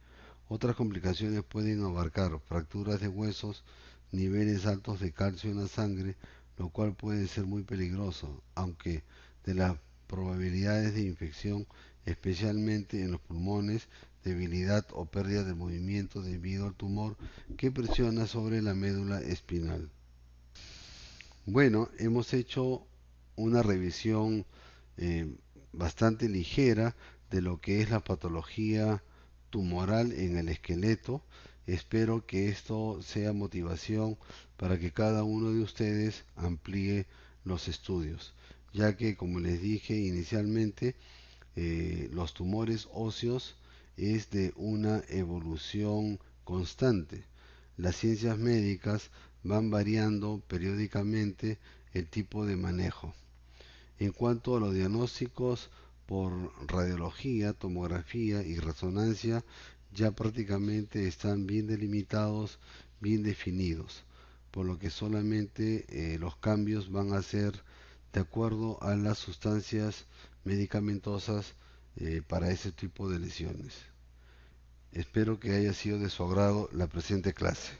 Otras complicaciones pueden abarcar fracturas de huesos, niveles altos de calcio en la sangre, lo cual puede ser muy peligroso, aunque de las probabilidades de infección, especialmente en los pulmones, debilidad o pérdida de movimiento debido al tumor que presiona sobre la médula espinal. Bueno, hemos hecho una revisión eh, bastante ligera de lo que es la patología tumoral en el esqueleto. Espero que esto sea motivación para que cada uno de ustedes amplíe los estudios, ya que como les dije inicialmente, los tumores óseos es de una evolución constante. Las ciencias médicas van variando periódicamente el tipo de manejo. En cuanto a los diagnósticos por radiología, tomografía y resonancia, ya prácticamente están bien delimitados, bien definidos, por lo que solamente los cambios van a ser de acuerdo a las sustancias medicamentosas para ese tipo de lesiones. Espero que haya sido de su agrado la presente clase.